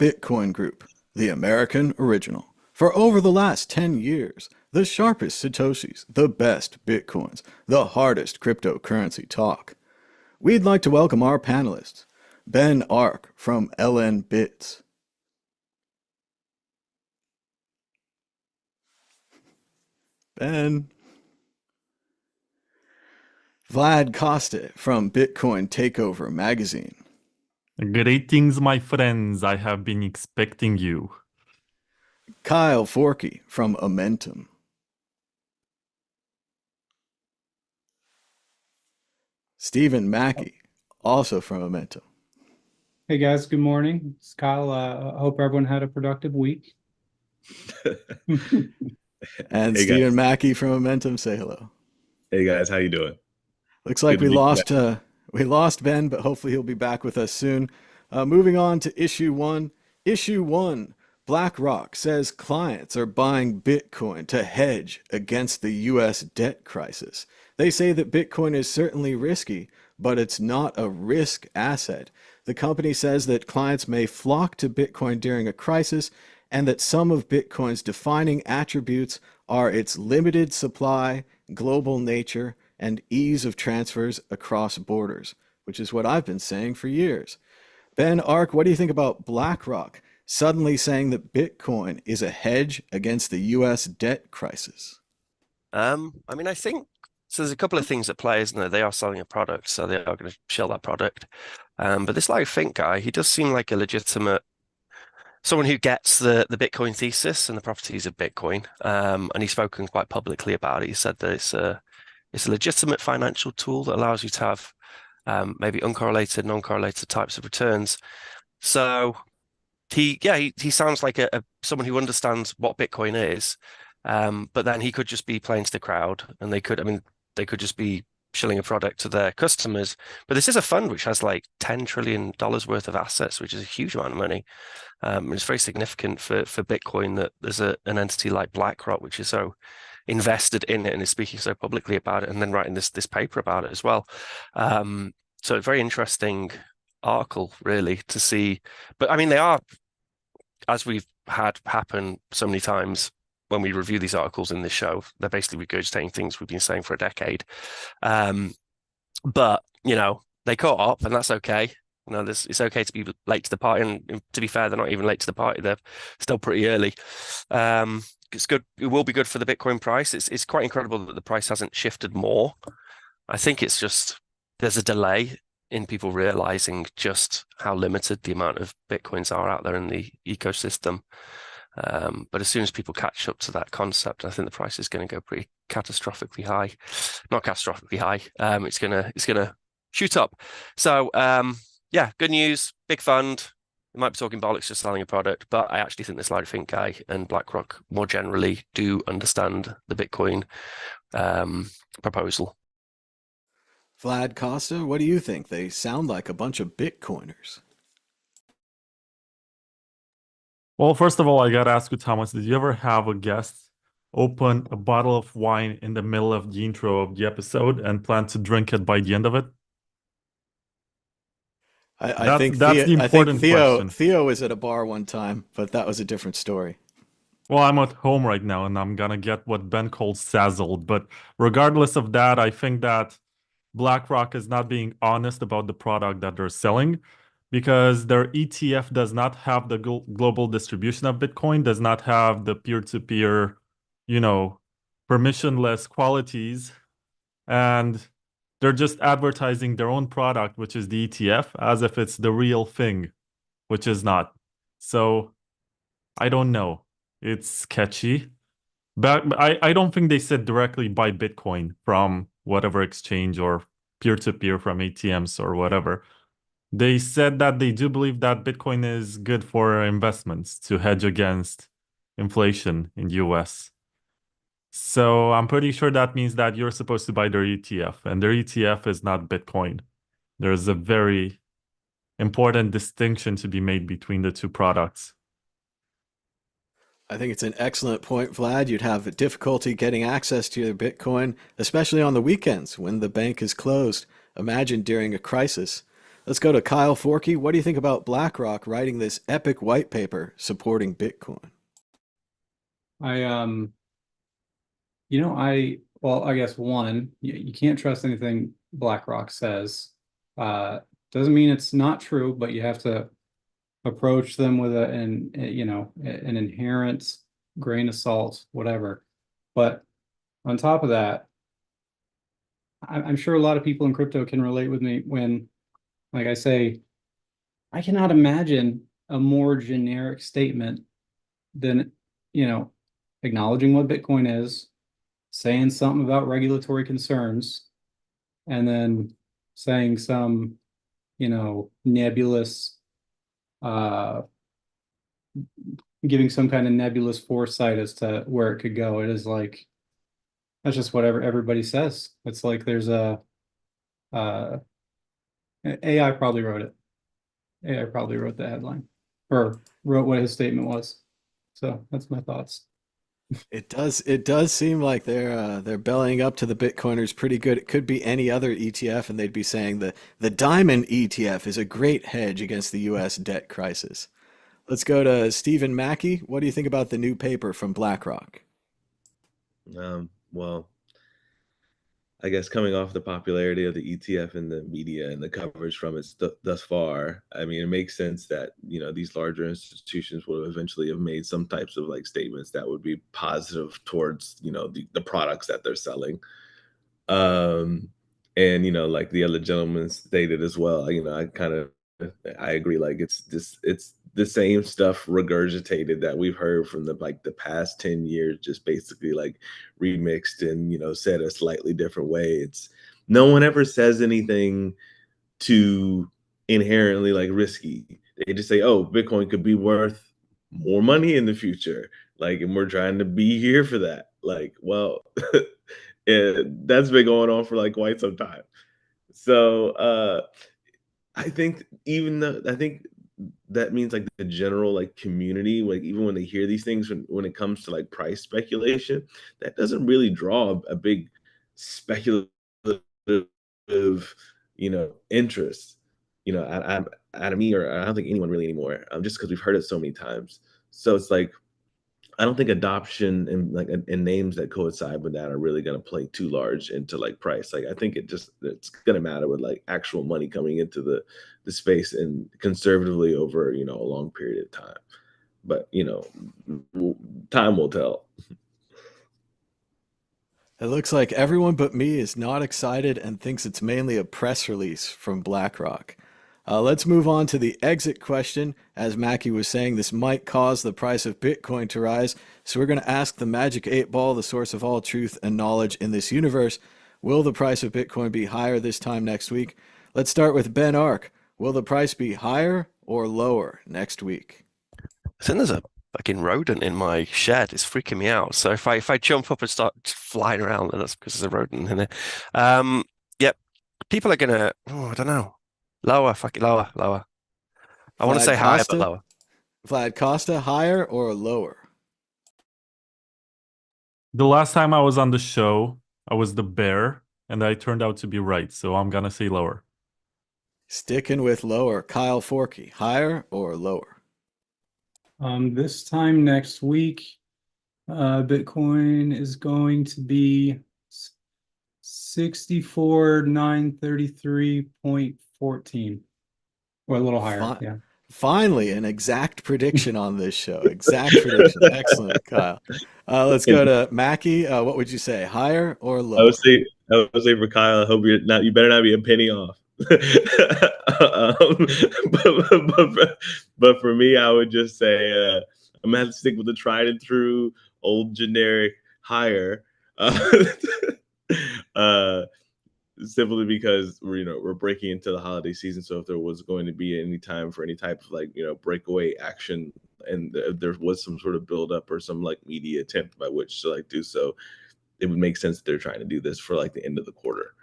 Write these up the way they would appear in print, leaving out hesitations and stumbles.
Bitcoin Group, the American original. For over the last 10 years, the sharpest Satoshis, the best Bitcoins, the hardest cryptocurrency talk. We'd like to welcome our panelists, Ben Ark from LN Bits. Ben. Vlad Costa from Bitcoin Takeover magazine. Greetings, my friends. I have been expecting you. Kyle Forkey from Amentum. Stephen Mackey, also from Amentum. Hey guys, good morning. It's Kyle. I hope everyone had a productive week. And Hey, Stephen guys. Mackey from Amentum, say hello. Hey guys, how you doing? Looks like Good to we lost Ben, but hopefully he'll be back with us soon. Moving on to issue one. Issue one, BlackRock says clients are buying Bitcoin to hedge against the U.S. debt crisis. They say that Bitcoin is certainly risky, but it's not a risk asset. The company says that clients may flock to Bitcoin during a crisis, and that some of Bitcoin's defining attributes are its limited supply, global nature, and ease of transfers across borders, which is what I've been saying for years. Ben Ark, what do you think about BlackRock suddenly saying that Bitcoin is a hedge against the U.S. debt crisis? I think so. There's a couple of things at play, isn't there? They are selling a product, so they are going to sell that product. But this Larry Fink guy, he does seem like a legitimate someone who gets the Bitcoin thesis and the properties of Bitcoin. And he's spoken quite publicly about it. He said that it's a legitimate financial tool that allows you to have maybe uncorrelated, non-correlated types of returns. So he sounds like someone who understands what Bitcoin is. But then he could just be playing to the crowd, and they could just be shilling a product to their customers. But this is a fund which has like $10 trillion worth of assets, which is a huge amount of money. It's very significant for Bitcoin that there's an entity like BlackRock, which is so invested in it and is speaking so publicly about it, and then writing this paper about it as well. So a very interesting article, really, to see. But I mean, they are, as we've had happen so many times when we review these articles in this show, they're basically regurgitating things we've been saying for a decade. But they caught up, and that's okay. It's okay to be late to the party, and to be fair, they're not even late to the party. They're still pretty early. It's good. It will be good for the Bitcoin price. It's quite incredible that the price hasn't shifted more. I think it's just there's a delay in people realizing just how limited the amount of Bitcoins are out there in the ecosystem. But as soon as people catch up to that concept, I think the price is going to go pretty catastrophically high. Not catastrophically high. It's gonna shoot up. So good news, big fund. We might be talking bollocks just selling a product, but I actually think this Larry Fink guy and BlackRock more generally do understand the Bitcoin proposal. Vlad Costa, what do you think? They sound like a bunch of Bitcoiners. Well, first of all, I gotta ask you, Thomas, did you ever have a guest open a bottle of wine in the middle of the intro of the episode and plan to drink it by the end of it? I think that's the important question. Theo was at a bar one time, but that was a different story. Well, I'm at home right now, and I'm gonna get what Ben calls sazzled. But regardless of that, I think that BlackRock is not being honest about the product that they're selling, because their ETF does not have the global distribution of Bitcoin, does not have the peer-to-peer, permissionless qualities, and they're just advertising their own product, which is the ETF, as if it's the real thing, which is not. So I don't know. It's sketchy. But I don't think they said directly buy Bitcoin from whatever exchange or peer-to-peer from ATMs or whatever. They said that they do believe that Bitcoin is good for investments to hedge against inflation in the US. So I'm pretty sure that means that you're supposed to buy their ETF, and their ETF is not Bitcoin. There's a very important distinction to be made between the two products. I think it's an excellent point, Vlad. You'd have difficulty getting access to your Bitcoin, especially on the weekends when the bank is closed. Imagine during a crisis. Let's go to Kyle Forkey. What do you think about BlackRock writing this epic white paper supporting Bitcoin? Well, I guess one, you can't trust anything BlackRock says. Doesn't mean it's not true, but you have to approach them with an inherent grain of salt, whatever. But on top of that, I'm sure a lot of people in crypto can relate with me when, like I say, I cannot imagine a more generic statement than, acknowledging what Bitcoin is, saying something about regulatory concerns, and then saying some, nebulous, giving some kind of nebulous foresight as to where it could go. It is like, that's just whatever everybody says. It's like there's AI probably wrote it. AI probably wrote the headline or wrote what his statement was. So that's my thoughts. It does seem like they're bellying up to the Bitcoiners pretty good. It could be any other ETF, and they'd be saying the Diamond ETF is a great hedge against the U.S. debt crisis. Let's go to Stephen Mackey. What do you think about the new paper from BlackRock? Well, I guess coming off the popularity of the ETF in the media and the coverage from it thus far, I mean, it makes sense that, these larger institutions will eventually have made some types of like statements that would be positive towards, the products that they're selling. And, like the other gentleman stated as well, I agree. Like it's the same stuff regurgitated that we've heard from the past 10 years, just basically like remixed and, said a slightly different way. It's no one ever says anything too inherently like risky. They just say, oh, Bitcoin could be worth more money in the future. Like, and we're trying to be here for that. Like, well, that's been going on for like quite some time. So I think that means like the general like community, like even when they hear these things, when it comes to like price speculation, that doesn't really draw a big speculative, interest, out of me, or I don't think anyone really anymore, just because we've heard it so many times. So it's like, I don't think adoption and names that coincide with that are really going to play too large into like price. Like I think it's going to matter with like actual money coming into the space and conservatively over a long period of time. But time will tell. It looks like everyone but me is not excited and thinks it's mainly a press release from BlackRock. Let's move on to the exit question. As Mackie was saying, this might cause the price of Bitcoin to rise. So we're going to ask the Magic 8 Ball, the source of all truth and knowledge in this universe. Will the price of Bitcoin be higher this time next week? Let's start with Ben Ark. Will the price be higher or lower next week? I think there's a fucking rodent in my shed. It's freaking me out. So if I jump up and start flying around, then that's because there's a rodent in there. Yep. People are gonna, I don't know. Lower, fuck it, lower. I want to say higher, but lower. Vlad Costa, higher or lower? The last time I was on the show, I was the bear, and I turned out to be right. So I'm gonna say lower. Sticking with lower. Kyle Forkey, higher or lower? This time next week, Bitcoin is going to be 64,933.14, or a little higher. Yeah. Finally, an exact prediction on this show. Exact prediction. Excellent, Kyle. Let's go to Mackie. What would you say, higher or lower? I would say for Kyle, I hope you better not be a penny off. But for me, I would just say I'm gonna have to stick with the tried and true old generic higher. Simply because we're breaking into the holiday season. So if there was going to be any time for any type of like breakaway action, and there was some sort of buildup or some like media attempt by which to like do so, it would make sense that they're trying to do this for like the end of the quarter,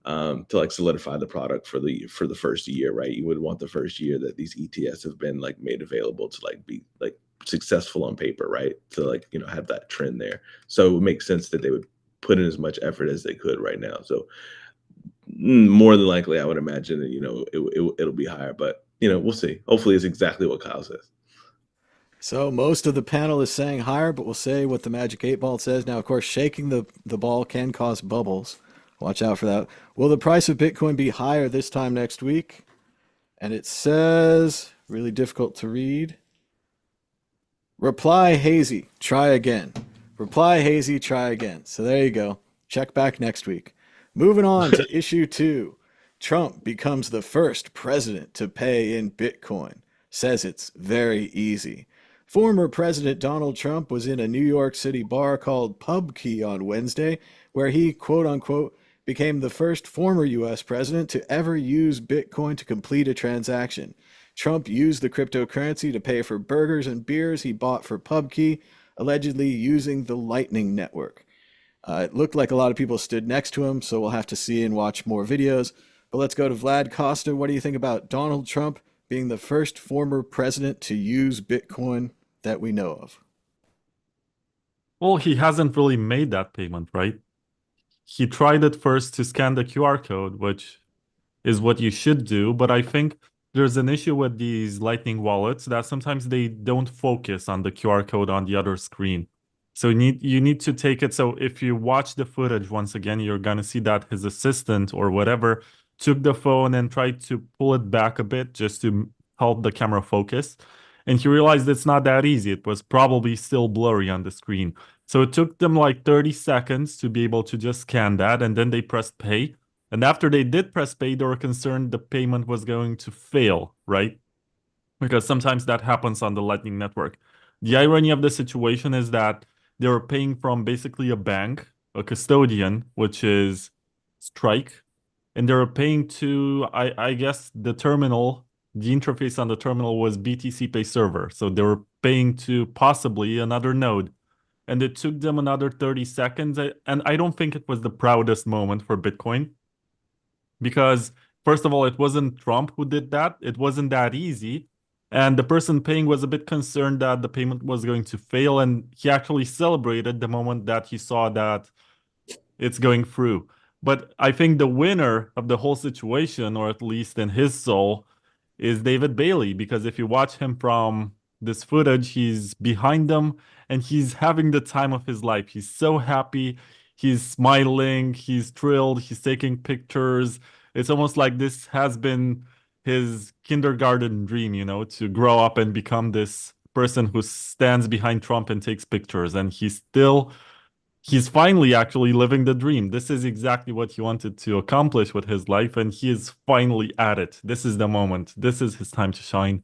to like solidify the product for the first year, right? You would want the first year that these ETFs have been like made available to like be like successful on paper, right? To like have that trend there. So it would make sense that they would put in as much effort as they could right now. So more than likely, I would imagine that, it'll be higher, but we'll see. Hopefully it's exactly what Kyle says. So most of the panel is saying higher, but we'll say what the Magic 8 Ball says. Now, of course, shaking the ball can cause bubbles. Watch out for that. Will the price of Bitcoin be higher this time next week? And it says, really difficult to read. Reply hazy, try again. Reply hazy, try again. So there you go. Check back next week. Moving on to issue 2. Trump becomes the first president to pay in Bitcoin. Says it's very easy. Former President Donald Trump was in a New York City bar called PubKey on Wednesday, where he, quote unquote, became the first former U.S. president to ever use Bitcoin to complete a transaction. Trump used the cryptocurrency to pay for burgers and beers he bought for PubKey, allegedly using the Lightning Network. It looked like a lot of people stood next to him, so we'll have to see and watch more videos. But let's go to Vlad Costa. What do you think about Donald Trump being the first former president to use Bitcoin that we know of? Well, he hasn't really made that payment, right? He tried at first to scan the QR code, which is what you should do, but I think there's an issue with these Lightning wallets that sometimes they don't focus on the QR code on the other screen. So you need to take it. So if you watch the footage once again, you're gonna see that his assistant or whatever took the phone and tried to pull it back a bit just to help the camera focus. And he realized it's not that easy. It was probably still blurry on the screen. So it took them like 30 seconds to be able to just scan that, and then they pressed pay. And after they did press pay, they were concerned the payment was going to fail, right? Because sometimes that happens on the Lightning Network. The irony of the situation is that they were paying from basically a bank, a custodian, which is Strike, and they were paying to, I guess, the terminal. The interface on the terminal was BTC Pay Server. So they were paying to possibly another node. And it took them another 30 seconds. And I don't think it was the proudest moment for Bitcoin. Because, first of all, it wasn't Trump who did that. It wasn't that easy. And the person paying was a bit concerned that the payment was going to fail. And he actually celebrated the moment that he saw that it's going through. But I think the winner of the whole situation, or at least in his soul, is David Bailey. Because if you watch him from this footage, he's behind them and he's having the time of his life. He's so happy. He's smiling. He's thrilled. He's taking pictures. It's almost like this has been his kindergarten dream, to grow up and become this person who stands behind Trump and takes pictures. And he's finally actually living the dream. This is exactly what he wanted to accomplish with his life, and he is finally at it. This is the moment. This is his time to shine.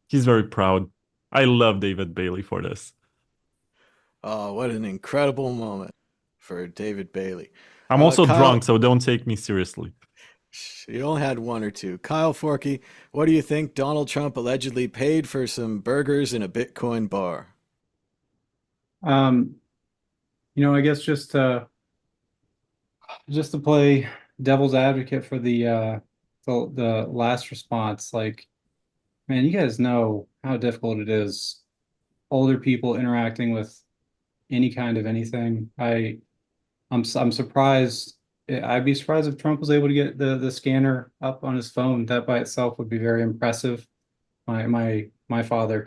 He's very proud. I love David Bailey for this. Oh, what an incredible moment for David Bailey. I'm also Kyle, drunk, so don't take me seriously. You only had one or two. Kyle Forkey, what do you think Donald Trump allegedly paid for some burgers in a Bitcoin bar? I guess just to play devil's advocate for the last response, like, man, you guys know how difficult it is. Older people interacting with any kind of anything. I'm surprised. I'd be surprised if Trump was able to get the scanner up on his phone. That by itself would be very impressive. My father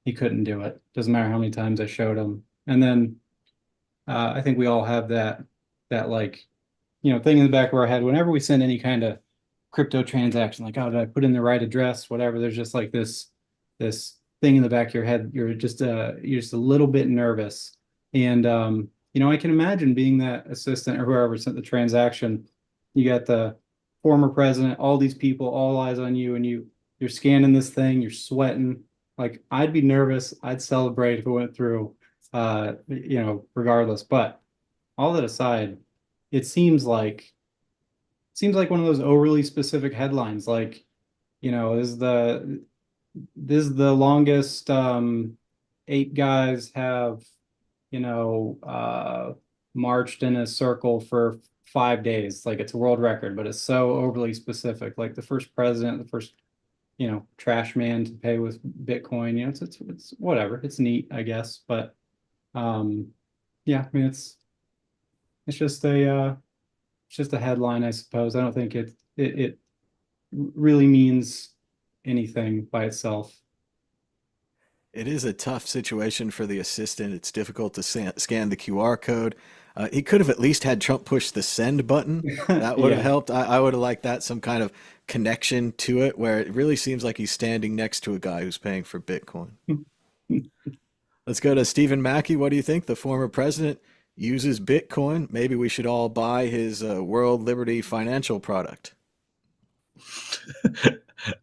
he couldn't do it. Doesn't matter how many times I showed him. And then I think we all have that like, thing in the back of our head whenever we send any kind of crypto transaction, like, oh, did I put in the right address, whatever. There's just like this thing in the back of your head. You're just a little bit nervous. And I can imagine being that assistant or whoever sent the transaction. You got the former president, all these people, all eyes on you, and you're scanning this thing, you're sweating. Like, I'd be nervous. I'd celebrate if it went through, regardless. But all that aside, it seems like one of those overly specific headlines. Like, this is the longest 8 guys have, marched in a circle for 5 days. Like, it's a world record, but it's so overly specific. Like, the first president, the first, trash man to pay with Bitcoin. It's whatever. It's neat, I guess. But yeah, I mean, it's just just a headline, I suppose. I don't think it really means anything by itself. It is a tough situation for the assistant. It's difficult to scan the QR code. He could have at least had Trump push the send button. That would have Yeah. helped. I would have liked that, some kind of connection to it where it really seems like he's standing next to a guy who's paying for Bitcoin. Let's go to Stephen Mackey. What do you think? The former president uses Bitcoin. Maybe we should all buy his World Liberty financial product.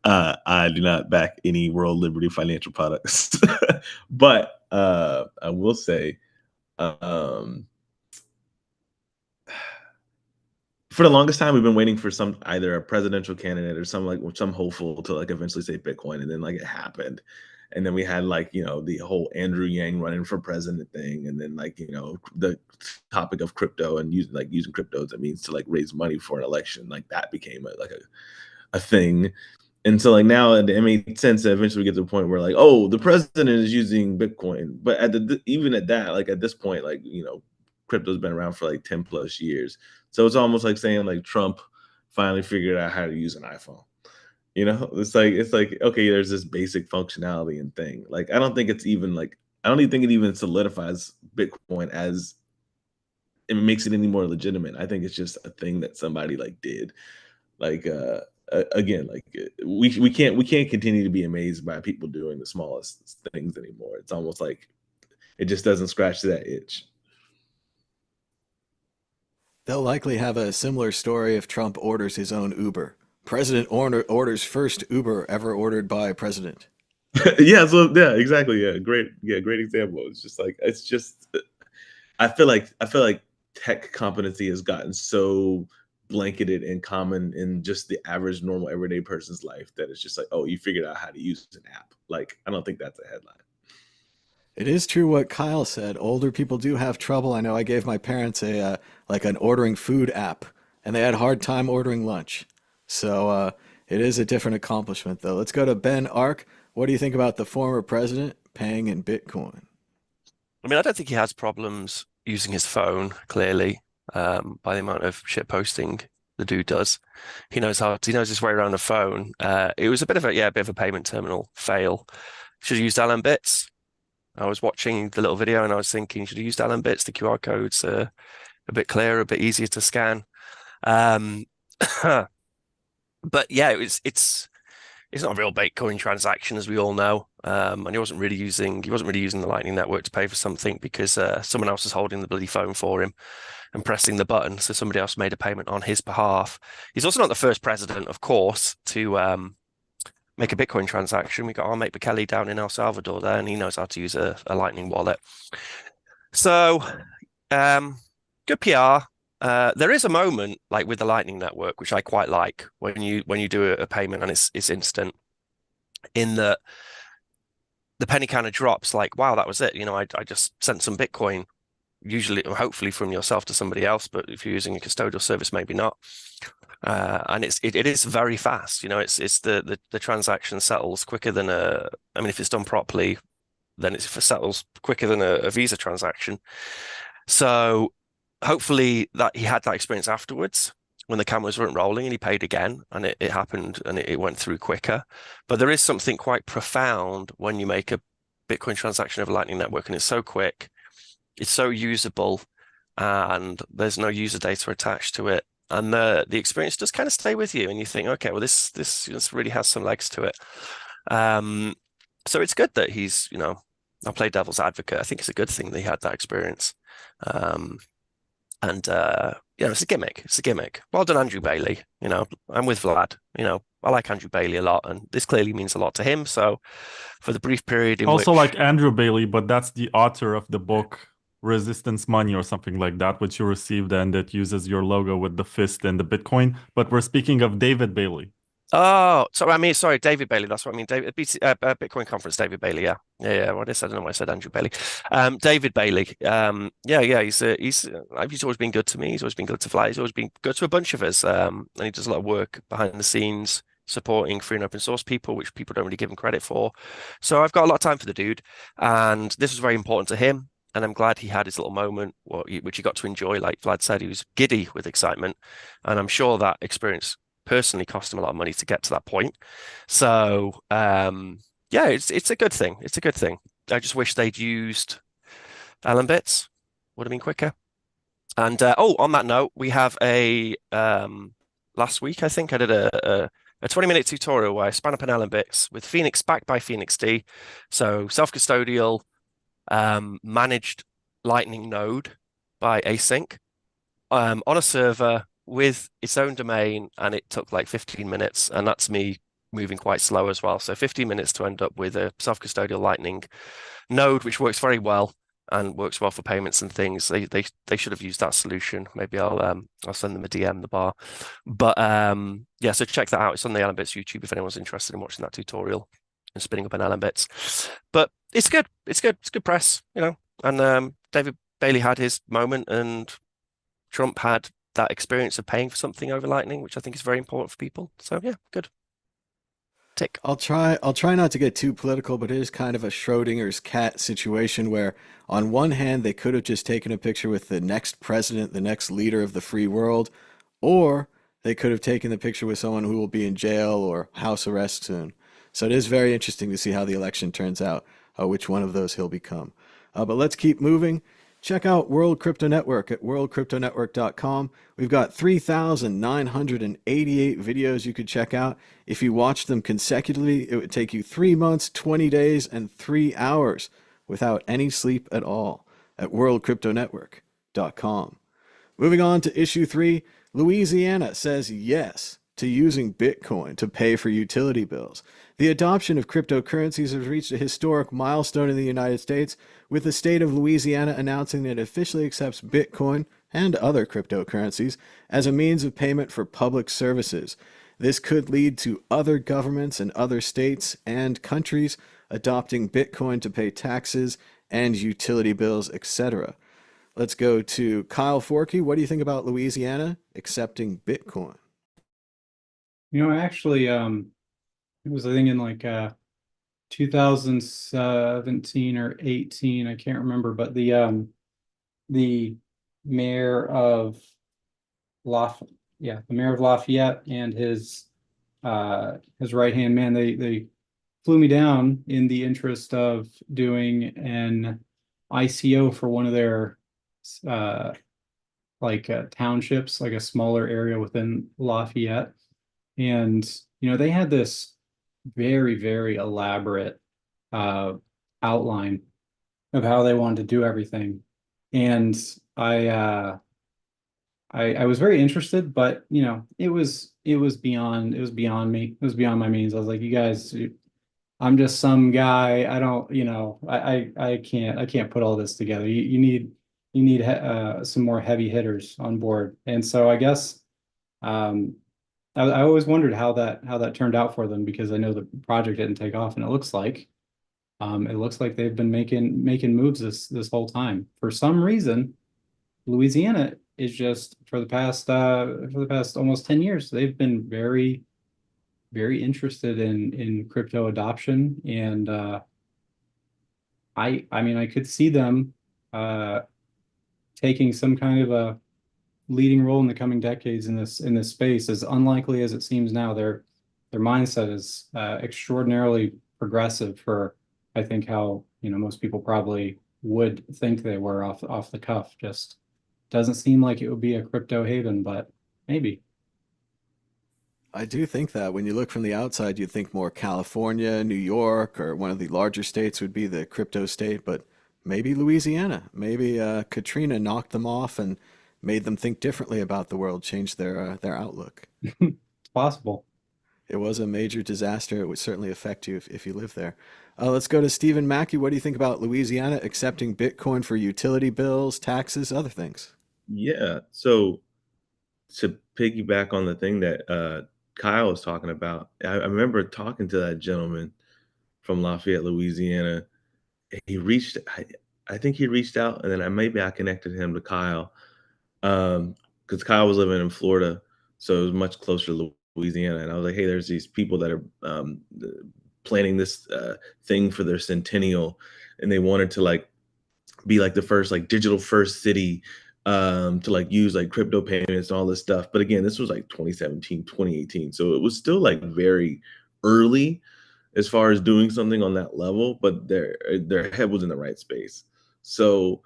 I do not back any World Liberty financial products, but I will say, for the longest time, we've been waiting for either a presidential candidate or some hopeful to like eventually say Bitcoin, and then like it happened, and then we had like the whole Andrew Yang running for president thing, and then like the topic of crypto and using crypto as a means to like raise money for an election, like that became a thing. And so like now it made sense to eventually get to the point where like, oh, the president is using Bitcoin. But even at that, like at this point, like, crypto's been around for like 10 plus years. So it's almost like saying like Trump finally figured out how to use an iPhone. It's like, okay, there's this basic functionality and thing. Like, I don't even think it even solidifies Bitcoin as it makes it any more legitimate. I think it's just a thing that somebody like did. Like, again, like we can't continue to be amazed by people doing the smallest things anymore. It's almost like it just doesn't scratch that itch. They'll likely have a similar story if Trump orders his own Uber. President orders first Uber ever ordered by a president. Yeah, exactly. Great example. I feel like tech competency has gotten so blanketed and common in just the average normal everyday person's life that it's just like, oh, you figured out how to use an app. Like, I don't think that's a headline. It is true what Kyle said. Older people do have trouble. I know I gave my parents an ordering food app, and they had a hard time ordering lunch. So it is a different accomplishment, though. Let's go to Ben Ark. What do you think about the former president paying in Bitcoin? I mean, I don't think he has problems using his phone, clearly, by the amount of shit posting the dude does. He knows his way around a phone. It was a bit of a payment terminal fail. Should have used Allen Bits. I was watching the little video and I was thinking, should have used Allen Bits. The QR codes are a bit clearer, a bit easier to scan. But yeah, it's not a real Bitcoin transaction, as we all know. And he wasn't really using the Lightning Network to pay for something because someone else was holding the bloody phone for him and pressing the button. So somebody else made a payment on his behalf. He's also not the first president, of course, to make a Bitcoin transaction. We got our mate Bukele down in El Salvador there, and he knows how to use a Lightning wallet. So good PR. There is a moment like with the Lightning Network, which I quite like, when you do a payment and it's instant, in that the penny kind of drops, like, wow, that was it. I just sent some Bitcoin, usually or hopefully from yourself to somebody else, but if you're using a custodial service, maybe not. And it is very fast. It's the transaction settles quicker than if it's done properly, then it settles quicker than a Visa transaction. So hopefully that he had that experience afterwards when the cameras weren't rolling and he paid again and it happened and it went through quicker. But there is something quite profound when you make a Bitcoin transaction over Lightning Network and it's so quick, it's so usable, and there's no user data attached to it. And the experience does kind of stay with you and you think, okay, well, this really has some legs to it. So it's good that he's, I'll play devil's advocate. I think it's a good thing that he had that experience. It's a gimmick. It's a gimmick. Well done, Andrew Bailey. I'm with Vlad. I like Andrew Bailey a lot, and this clearly means a lot to him. So for the brief period in Also which... like Andrew Bailey, but that's the author of the book Resistance Money or something like that, which you received, and it uses your logo with the fist and the Bitcoin. But we're speaking of David Bailey. Oh, sorry, David Bailey. That's what I mean. Bitcoin conference, David Bailey. Yeah. What I don't know why I said Andrew Bailey. David Bailey. He's always been good to me. He's always been good to Fly. He's always been good to a bunch of us. And he does a lot of work behind the scenes, supporting free and open source people, which people don't really give him credit for. So I've got a lot of time for the dude, and this was very important to him. And I'm glad he had his little moment, which he got to enjoy. Like Vlad said, he was giddy with excitement. And I'm sure that experience personally cost him a lot of money to get to that point. So, yeah, it's a good thing. It's a good thing. I just wish they'd used Allen bits. Would have been quicker. And on that note, we have a last week, I think I did a 20-minute tutorial where I span up an Allen bits with Phoenix, backed by Phoenix D. So self-custodial managed Lightning node by async on a server with its own domain, and it took like 15 minutes, and that's me moving quite slow as well. So 15 minutes to end up with a self-custodial Lightning node, which works very well and works well for payments and things. They should have used that solution. Maybe I'll send them a DM, the bar. But yeah, so check that out. It's on the Allen Bits YouTube if anyone's interested in watching that tutorial and spinning up an Allen Bits. But it's good. It's good. It's good press, you know. And David Bailey had his moment, and Trump had that experience of paying for something over Lightning, which I think is very important for people. So yeah, good. Tick. I'll try not to get too political, but it is kind of a Schrodinger's cat situation where on one hand they could have just taken a picture with the next president, the next leader of the free world, or they could have taken the picture with someone who will be in jail or house arrest soon. So it is very interesting to see how the election turns out, which one of those he'll become. But let's keep moving. Check out World Crypto Network at worldcryptonetwork.com. We've got 3,988 videos you could check out. If you watch them consecutively, it would take you 3 months, 20 days, and 3 hours without any sleep at all at worldcryptonetwork.com. Moving on to issue 3, Louisiana says yes to using Bitcoin to pay for utility bills. The adoption of cryptocurrencies has reached a historic milestone in the United States, with the state of Louisiana announcing that it officially accepts Bitcoin and other cryptocurrencies as a means of payment for public services. This could lead to other governments and other states and countries adopting Bitcoin to pay taxes and utility bills, etc. Let's go to Kyle Forkey. What do you think about Louisiana accepting Bitcoin? You know, actually, it was, I think, in like 2017 or 18, I can't remember, but the mayor of Lafayette and his right-hand man, they flew me down in the interest of doing an ICO for one of their townships, like a smaller area within Lafayette. And, you know, they had this very, very elaborate outline of how they wanted to do everything. And I was very interested, but, you know, it was beyond me. It was beyond my means. I was like, you guys, I'm just some guy. I don't, you know, I can't put all this together. You need some more heavy hitters on board. And so I guess I always wondered how that turned out for them, because I know the project didn't take off, and it looks like they've been making moves this whole time. For some reason, Louisiana is just for the past almost 10 years, they've been very, very interested in crypto adoption, and I mean, I could see them taking some kind of a leading role in the coming decades in this space. As unlikely as it seems now, their mindset is extraordinarily progressive for, I think, how, you know, most people probably would think they were off the cuff. Just doesn't seem like it would be a crypto haven, but maybe. I do think that when you look from the outside, you'd think more California, New York, or one of the larger states would be the crypto state, but maybe Louisiana. Maybe Katrina knocked them off and made them think differently about the world, changed their outlook. It's possible. It was a major disaster. It would certainly affect you if you live there. Let's go to Stephen Mackey. What do you think about Louisiana accepting Bitcoin for utility bills, taxes, other things? Yeah. So to piggyback on the thing that Kyle was talking about, I remember talking to that gentleman from Lafayette, Louisiana. He reached, I think he reached out, and then maybe I connected him to Kyle. Because Kyle was living in Florida, so it was much closer to Louisiana. And I was like, hey, there's these people that are planning this thing for their centennial, and they wanted to like be like the first like digital first city to like use like crypto payments and all this stuff. But again, this was like 2017, 2018. So it was still like very early as far as doing something on that level, but their head was in the right space. So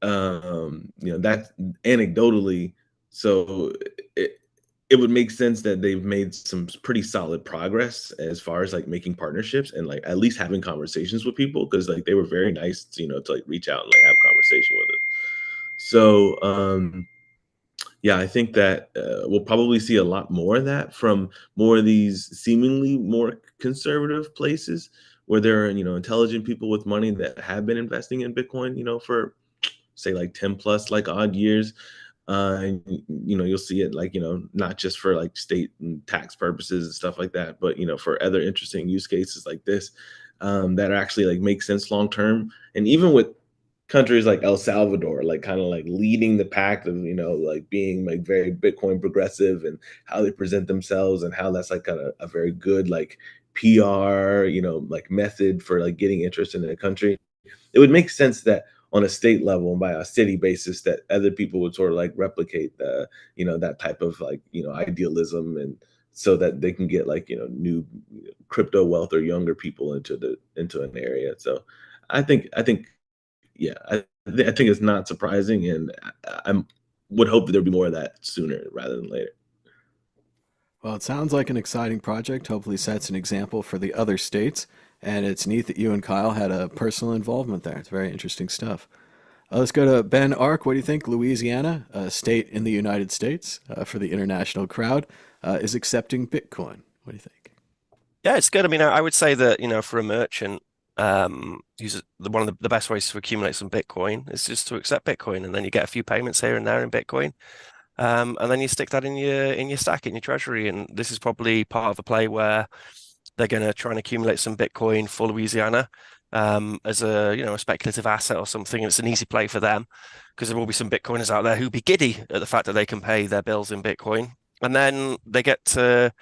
that anecdotally, so it would make sense that they've made some pretty solid progress as far as like making partnerships and like at least having conversations with people, because like they were very nice, to like reach out and like have conversation with us. So yeah, I think that we'll probably see a lot more of that from more of these seemingly more conservative places where there are, intelligent people with money that have been investing in Bitcoin, for say like 10 plus like odd years. And you'll see it like, not just for like state and tax purposes and stuff like that, but for other interesting use cases like this, that actually like make sense long term. And even with countries like El Salvador, like kind of like leading the pack of, like being like very Bitcoin progressive and how they present themselves and how that's like kind of a very good like PR, like method for like getting interest in the country. It would make sense that on a state level and by a city basis that other people would sort of like replicate the, that type of like, idealism, and so that they can get like, new crypto wealth or younger people into an area. So I think yeah, I think it's not surprising, and I would hope that there'd be more of that sooner rather than later. Well, it sounds like an exciting project. Hopefully sets an example for the other states. And it's neat that you and Kyle had a personal involvement there. It's very interesting stuff. Let's go to Ben Ark. What do you think? Louisiana, a state in the United States, for the international crowd, is accepting Bitcoin. What do you think? Yeah, it's good. I mean, I would say that, for a merchant, use one of the best ways to accumulate some Bitcoin is just to accept Bitcoin, and then you get a few payments here and there in Bitcoin. And then you stick that in your stack, in your treasury. And this is probably part of a play where they're going to try and accumulate some Bitcoin for Louisiana as a speculative asset or something. And it's an easy play for them because there will be some Bitcoiners out there who'll be giddy at the fact that they can pay their bills in Bitcoin. And then they get to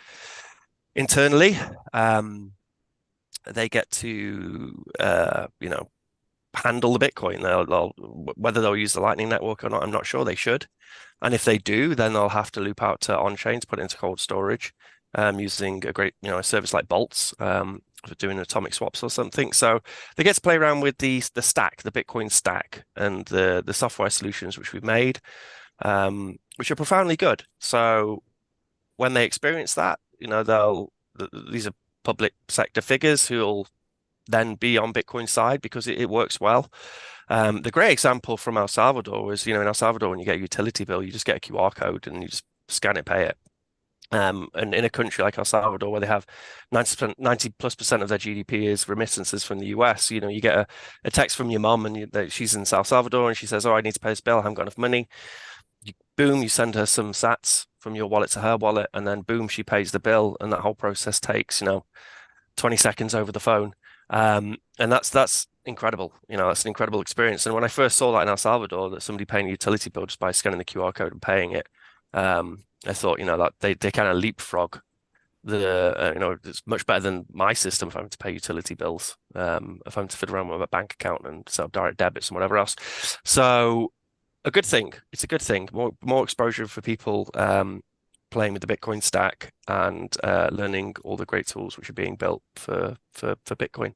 internally, they get to handle the Bitcoin. Whether they'll use the Lightning Network or not, I'm not sure. They should. And if they do, then they'll have to loop out to on-chain to put it into cold storage, using a service like Bolts, for doing atomic swaps or something. So they get to play around with the stack, the Bitcoin stack, and the software solutions which we've made, which are profoundly good. So when they experience that, these are public sector figures who'll then be on Bitcoin side because it works well. The great example from El Salvador was, in El Salvador, when you get a utility bill, you just get a QR code and you just scan it, pay it. And in a country like El Salvador, where they have 90+% of their GDP is remittances from the US, you get a text from your mom, and she's in El Salvador, and she says, "Oh, I need to pay this bill. I haven't got enough money." Boom, you send her some sats from your wallet to her wallet, and then boom, she pays the bill, and that whole process takes 20 seconds over the phone. And that's incredible. That's an incredible experience. And when I first saw that in El Salvador, that somebody paying a utility bill just by scanning the QR code and paying it, I thought, that they kind of leapfrog it's much better than my system if I'm to pay utility bills, if I'm to fiddle around with a bank account and set up direct debits and whatever else. So a good thing. It's a good thing. More exposure for people playing with the Bitcoin stack and learning all the great tools which are being built for Bitcoin.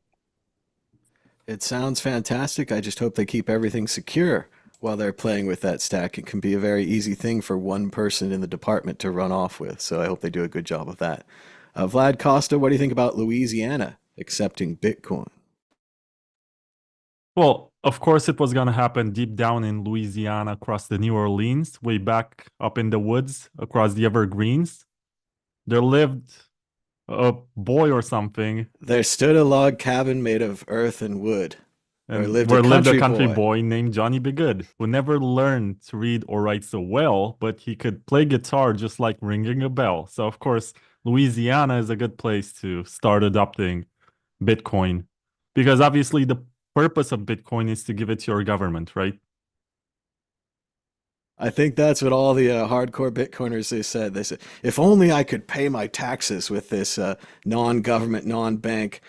It sounds fantastic. I just hope they keep everything secure while they're playing with that stack. It can be a very easy thing for one person in the department to run off with. So I hope they do a good job of that. Vlad Costa, what do you think about Louisiana accepting Bitcoin? Well, of course, it was going to happen deep down in Louisiana, across the New Orleans, way back up in the woods, across the Evergreens. There lived a boy or something. There stood a log cabin made of earth and wood. And lived where a lived a country country boy. boy named Johnny B. Good, who never learned to read or write so well, but he could play guitar just like ringing a bell. So, of course, Louisiana is a good place to start adopting Bitcoin, because obviously the purpose of Bitcoin is to give it to your government, right? I think that's what all the hardcore Bitcoiners they said. They said, if only I could pay my taxes with this non-government, non-bank,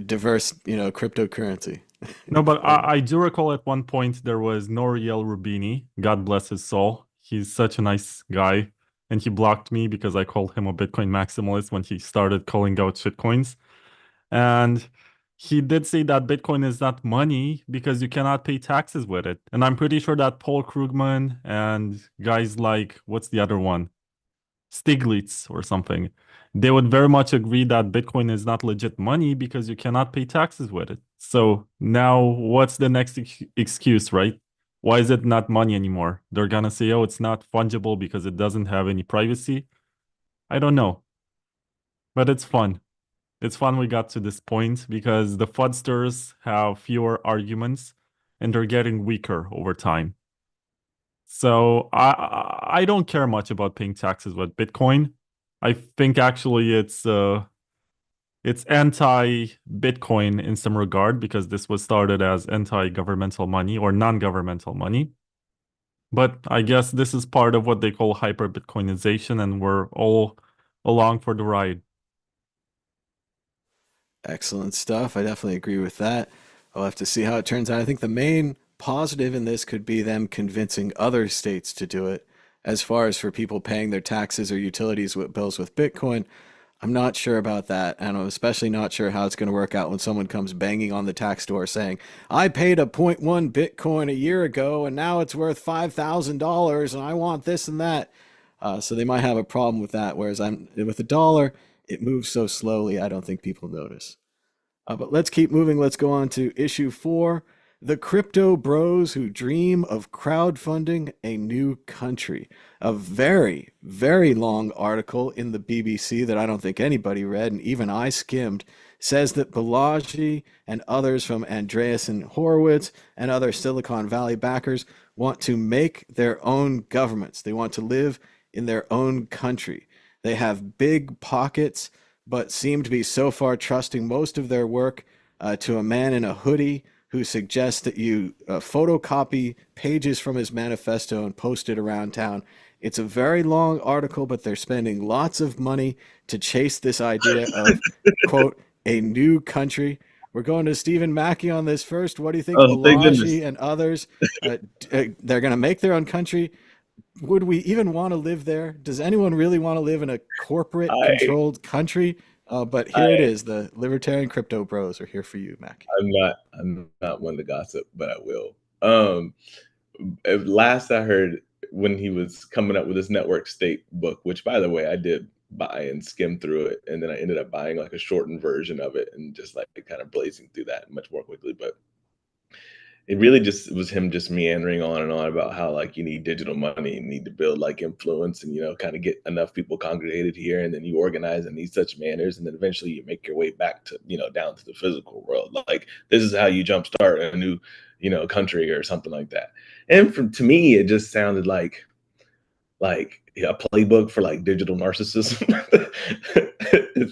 diverse, cryptocurrency. No, but I do recall at one point there was Noriel Rubini. God bless his soul. He's such a nice guy. And he blocked me because I called him a Bitcoin maximalist when he started calling out shitcoins. And he did say that Bitcoin is not money because you cannot pay taxes with it. And I'm pretty sure that Paul Krugman and guys like, what's the other one? Stiglitz or something, they would very much agree that Bitcoin is not legit money because you cannot pay taxes with it. So now what's the next excuse, right? Why is it not money anymore? They're gonna say, oh, it's not fungible because it doesn't have any privacy. I don't know. But it's fun. It's fun we got to this point because the FUDsters have fewer arguments and they're getting weaker over time. So I don't care much about paying taxes with Bitcoin. I think actually it's anti-Bitcoin in some regard because this was started as anti-governmental money or non-governmental money. But I guess this is part of what they call hyper-Bitcoinization, and we're all along for the ride. Excellent stuff. I definitely agree with that. I'll have to see how it turns out. I think the main positive in this could be them convincing other states to do it. As far as for people paying their taxes or utilities bills with Bitcoin, I'm not sure about that. And I'm especially not sure how it's going to work out when someone comes banging on the tax door saying, I paid a zero 0.1 Bitcoin a year ago and now it's worth $5,000 and I want this and that. So they might have a problem with that. Whereas with the dollar, it moves so slowly, I don't think people notice. But let's keep moving. Let's go on to issue 4. The crypto bros who dream of crowdfunding a new country. A very, very long article in the BBC that I don't think anybody read, and even I skimmed, says that Balaji and others from Andreessen Horowitz and other Silicon Valley backers want to make their own governments. They want to live in their own country. They have big pockets, but seem to be so far trusting most of their work to a man in a hoodie who suggests that you photocopy pages from his manifesto and post it around town. It's a very long article, but they're spending lots of money to chase this idea of, quote, a new country. We're going to Stephen Mackey on this first. What do you think, Oh, thank goodness. Balaji and others? They're going to make their own country. Would we even want to live there? Does anyone really want to live in a corporate controlled country? But here it is. The libertarian crypto bros are here for you, Mac. I'm not one to gossip, but I will. At last I heard when he was coming up with his network state book, which by the way, I did buy and skim through it. And then I ended up buying like a shortened version of it and just like kind of blazing through that much more quickly. But it really just was him just meandering on and on about how like you need digital money, you need to build like influence and, you know, kind of get enough people congregated here. And then you organize in these such manners. And then eventually you make your way back to, you know, down to the physical world. Like this is how you jumpstart a new, you know, country or something like that. And to me, it just sounded like a playbook for like digital narcissism.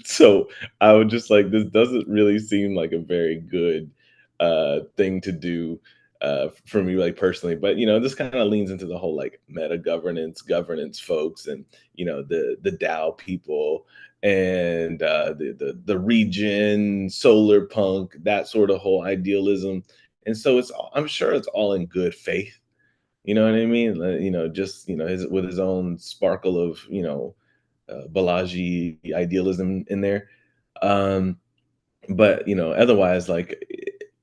So I would just like, this doesn't really seem like a very good thing to do for me, like personally. But you know, this kind of leans into the whole like meta governance folks, and you know, the DAO people, and the region, solar punk, that sort of whole idealism. And so I'm sure it's all in good faith. You know what I mean? You know, just, you know, with his own sparkle of, you know, Balaji idealism in there. But, you know, otherwise, like,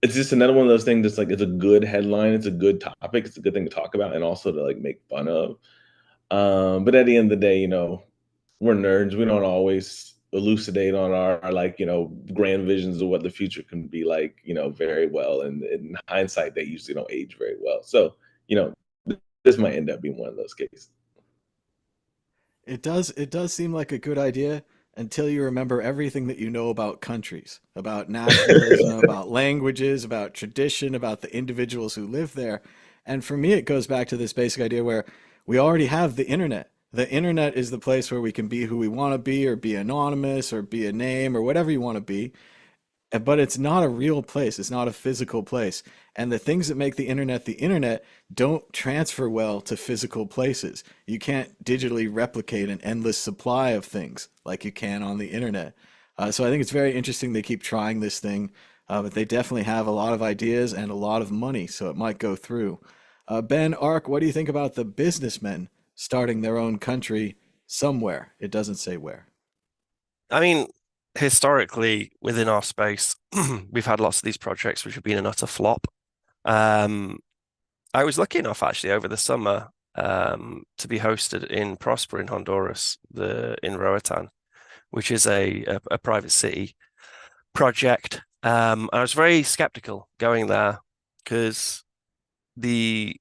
it's just another one of those things that's like, it's a good headline. It's a good topic. It's a good thing to talk about and also to like make fun of. But at the end of the day, you know, we're nerds. We don't always elucidate on our like, you know, grand visions of what the future can be like, you know, very well. And in hindsight, they usually don't age very well. So, you know, this might end up being one of those cases. It does seem like a good idea until you remember everything that you know about countries, about nationalism, about languages, about tradition, about the individuals who live there. And for me, it goes back to this basic idea where we already have the internet. The internet is the place where we can be who we want to be, or be anonymous, or be a name, or whatever you want to be. But it's not a real place. It's not a physical place. And the things that make the internet don't transfer well to physical places. You can't digitally replicate an endless supply of things like you can on the internet. So I think it's very interesting they keep trying this thing. but they definitely have a lot of ideas and a lot of money, so it might go through. Ben, Ark, what do you think about the businessmen starting their own country somewhere? It doesn't say where. I mean, historically, within our space, we've had lots of these projects which have been an utter flop. I was lucky enough actually over the summer to be hosted in Prosper in Honduras, in Roatan, which is a private city project. I was very skeptical going there because I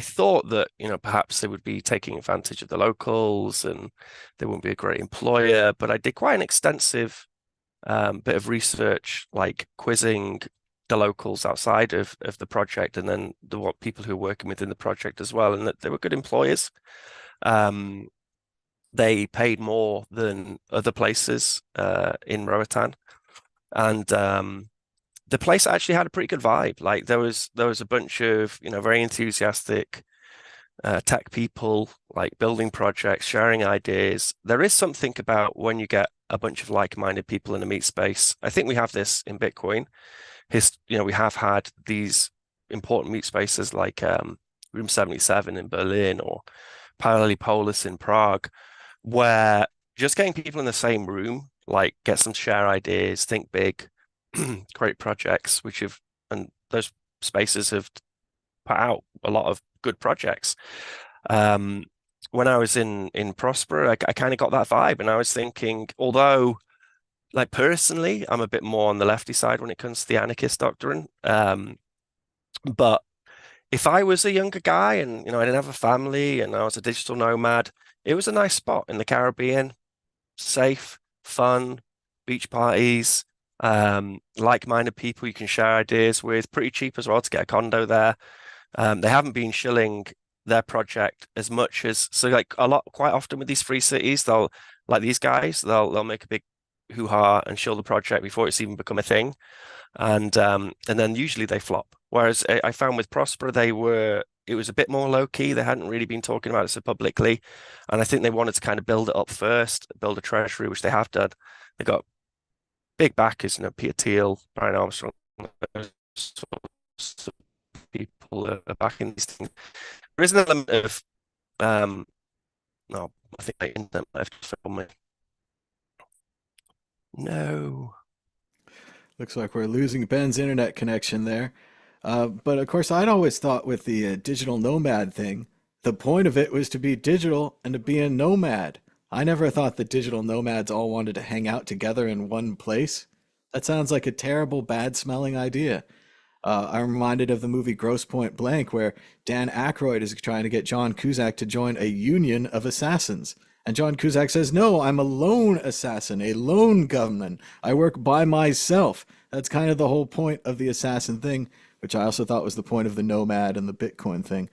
thought that, perhaps they would be taking advantage of the locals and they wouldn't be a great employer. But I did quite an extensive bit of research, like quizzing the locals outside of the project, and then what people who are working within the project as well, and that they were good employers. They paid more than other places in Roatan, and the place actually had a pretty good vibe. Like there was a bunch of very enthusiastic tech people, like building projects, sharing ideas. There is something about when you get a bunch of like-minded people in a meet space. I think we have this in Bitcoin. We have had these important meet spaces like Room 77 in Berlin or Polis in Prague, where just getting people in the same room, like get some share ideas, think big, create projects, and those spaces have put out a lot of good projects. When I was in Prosper, I kind of got that vibe, and I was thinking, although, like personally, I'm a bit more on the lefty side when it comes to the anarchist doctrine. But if I was a younger guy and I didn't have a family and I was a digital nomad, it was a nice spot in the Caribbean, safe, fun, beach parties, like-minded people you can share ideas with, pretty cheap as well to get a condo there. They haven't been shilling their project as much as, so like quite often with these free cities, they'll make a big hoo-ha and shill the project before it's even become a thing, and then usually they flop. Whereas I found with Prosper, it was a bit more low-key. They hadn't really been talking about it so publicly, and I think they wanted to kind of build it up first, build a treasury, which they have done. They got big backers, Peter Thiel, Brian Armstrong, those sorts of people are backing these things. There is an element of no, I think my internet left for me. No. Looks like we're losing Ben's internet connection there. But of course, I'd always thought with the digital nomad thing, the point of it was to be digital and to be a nomad. I never thought that digital nomads all wanted to hang out together in one place. That sounds like a terrible, bad-smelling idea. I'm reminded of the movie Grosse Pointe Blank, where Dan Aykroyd is trying to get John Cusack to join a union of assassins. And John Cusack says, no, I'm a lone assassin, a lone gunman. I work by myself. That's kind of the whole point of the assassin thing, which I also thought was the point of the nomad and the Bitcoin thing.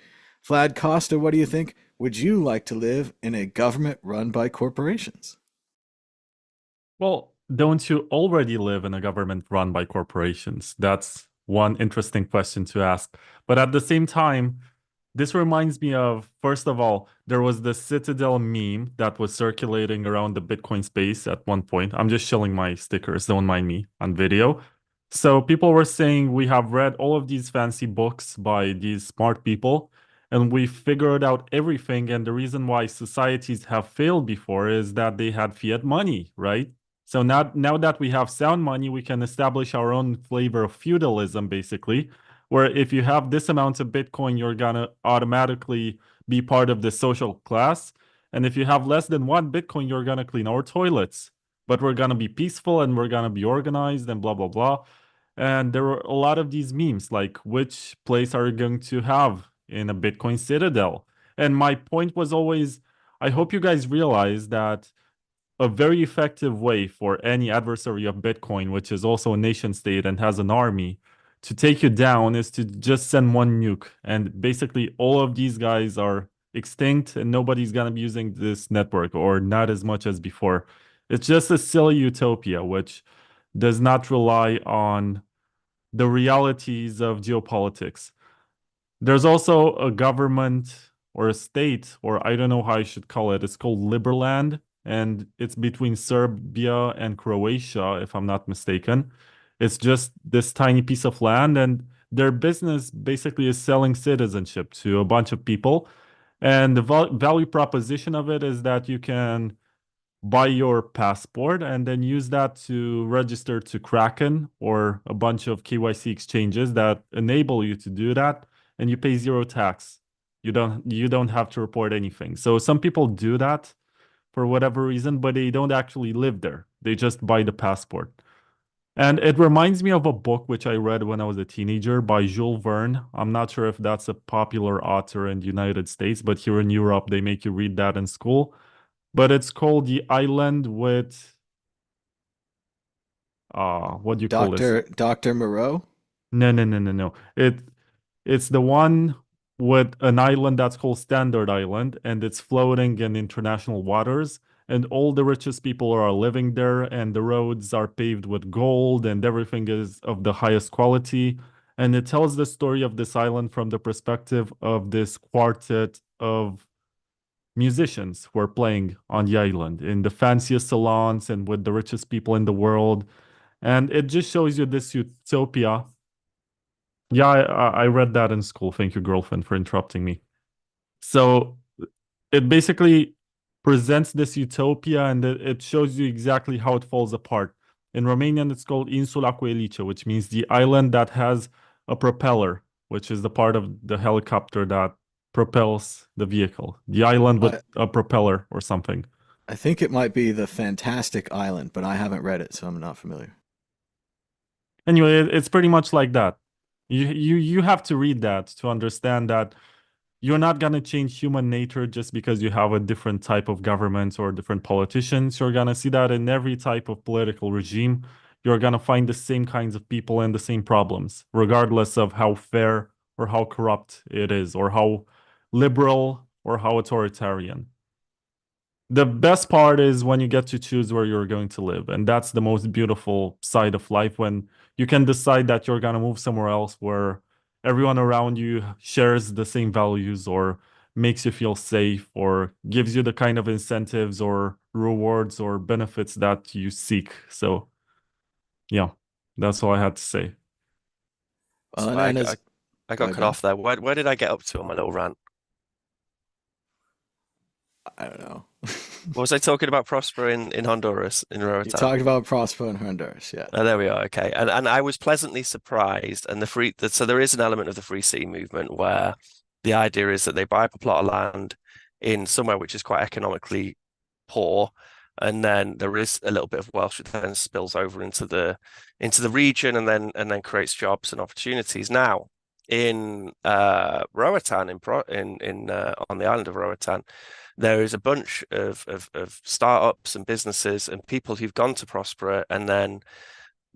Vlad Costa, what do you think? Would you like to live in a government run by corporations? Well, don't you already live in a government run by corporations? That's one interesting question to ask. But at the same time, this reminds me of, first of all, there was the Citadel meme that was circulating around the Bitcoin space at one point. I'm just shilling my stickers, don't mind me, on video. So people were saying we have read all of these fancy books by these smart people, and we figured out everything. And the reason why societies have failed before is that they had fiat money, right? So now that we have sound money, we can establish our own flavor of feudalism, basically, where if you have this amount of Bitcoin, you're gonna automatically be part of the social class. And if you have less than 1 Bitcoin, you're gonna clean our toilets. But we're gonna be peaceful and we're gonna be organized and blah, blah, blah. And there were a lot of these memes, like which place are you going to have in a Bitcoin citadel? And my point was always, I hope you guys realize that a very effective way for any adversary of Bitcoin, which is also a nation state and has an army, to take you down is to just send one nuke. And basically all of these guys are extinct and nobody's going to be using this network, or not as much as before. It's just a silly utopia, which does not rely on the realities of geopolitics. There's also a government or a state, or I don't know how I should call it. It's called Liberland, and it's between Serbia and Croatia, if I'm not mistaken. It's just this tiny piece of land, and their business basically is selling citizenship to a bunch of people. And the value proposition of it is that you can buy your passport and then use that to register to Kraken or a bunch of KYC exchanges that enable you to do that, and you pay zero tax. You don't have to report anything. So some people do that for whatever reason, but they don't actually live there. They just buy the passport. And it reminds me of a book which I read when I was a teenager by Jules Verne. I'm not sure if that's a popular author in the United States, but here in Europe, they make you read that in school. But it's called The Island with, what do you call this? Dr. Moreau? No. It's the one with an island that's called Standard Island, and it's floating in international waters. And all the richest people are living there, and the roads are paved with gold, and everything is of the highest quality. And it tells the story of this island from the perspective of this quartet of musicians who are playing on the island in the fanciest salons and with the richest people in the world. And it just shows you this utopia. Yeah, I read that in school. Thank you, girlfriend, for interrupting me. So it basically presents this utopia, and it shows you exactly how it falls apart. In Romanian, it's called Insula cu elice, which means the island that has a propeller, which is the part of the helicopter that propels the vehicle. The island with a propeller or something. I think it might be the Fantastic Island, but I haven't read it, so I'm not familiar. Anyway, it's pretty much like that. You have to read that to understand that you're not going to change human nature just because you have a different type of government or different politicians. You're going to see that in every type of political regime. You're going to find the same kinds of people and the same problems, regardless of how fair or how corrupt it is, or how liberal or how authoritarian. The best part is when you get to choose where you're going to live. And that's the most beautiful side of life, when you can decide that you're going to move somewhere else where everyone around you shares the same values, or makes you feel safe, or gives you the kind of incentives or rewards or benefits that you seek. So, yeah, that's all I had to say. Well, So and I got cut off there. Where did I get up to on my little rant? I don't know. What was I talking about? Prosper in Honduras, in Roatan? You talked about Prosper in Honduras, yeah. Oh, there we are. Okay, and I was pleasantly surprised. And so there is an element of the free city movement where the idea is that they buy up a plot of land in somewhere which is quite economically poor, and then there is a little bit of wealth which then spills over into the region, and then creates jobs and opportunities. Now, in Roatan, on the island of Roatan, there is a bunch of startups and businesses and people who've gone to Prospera, and then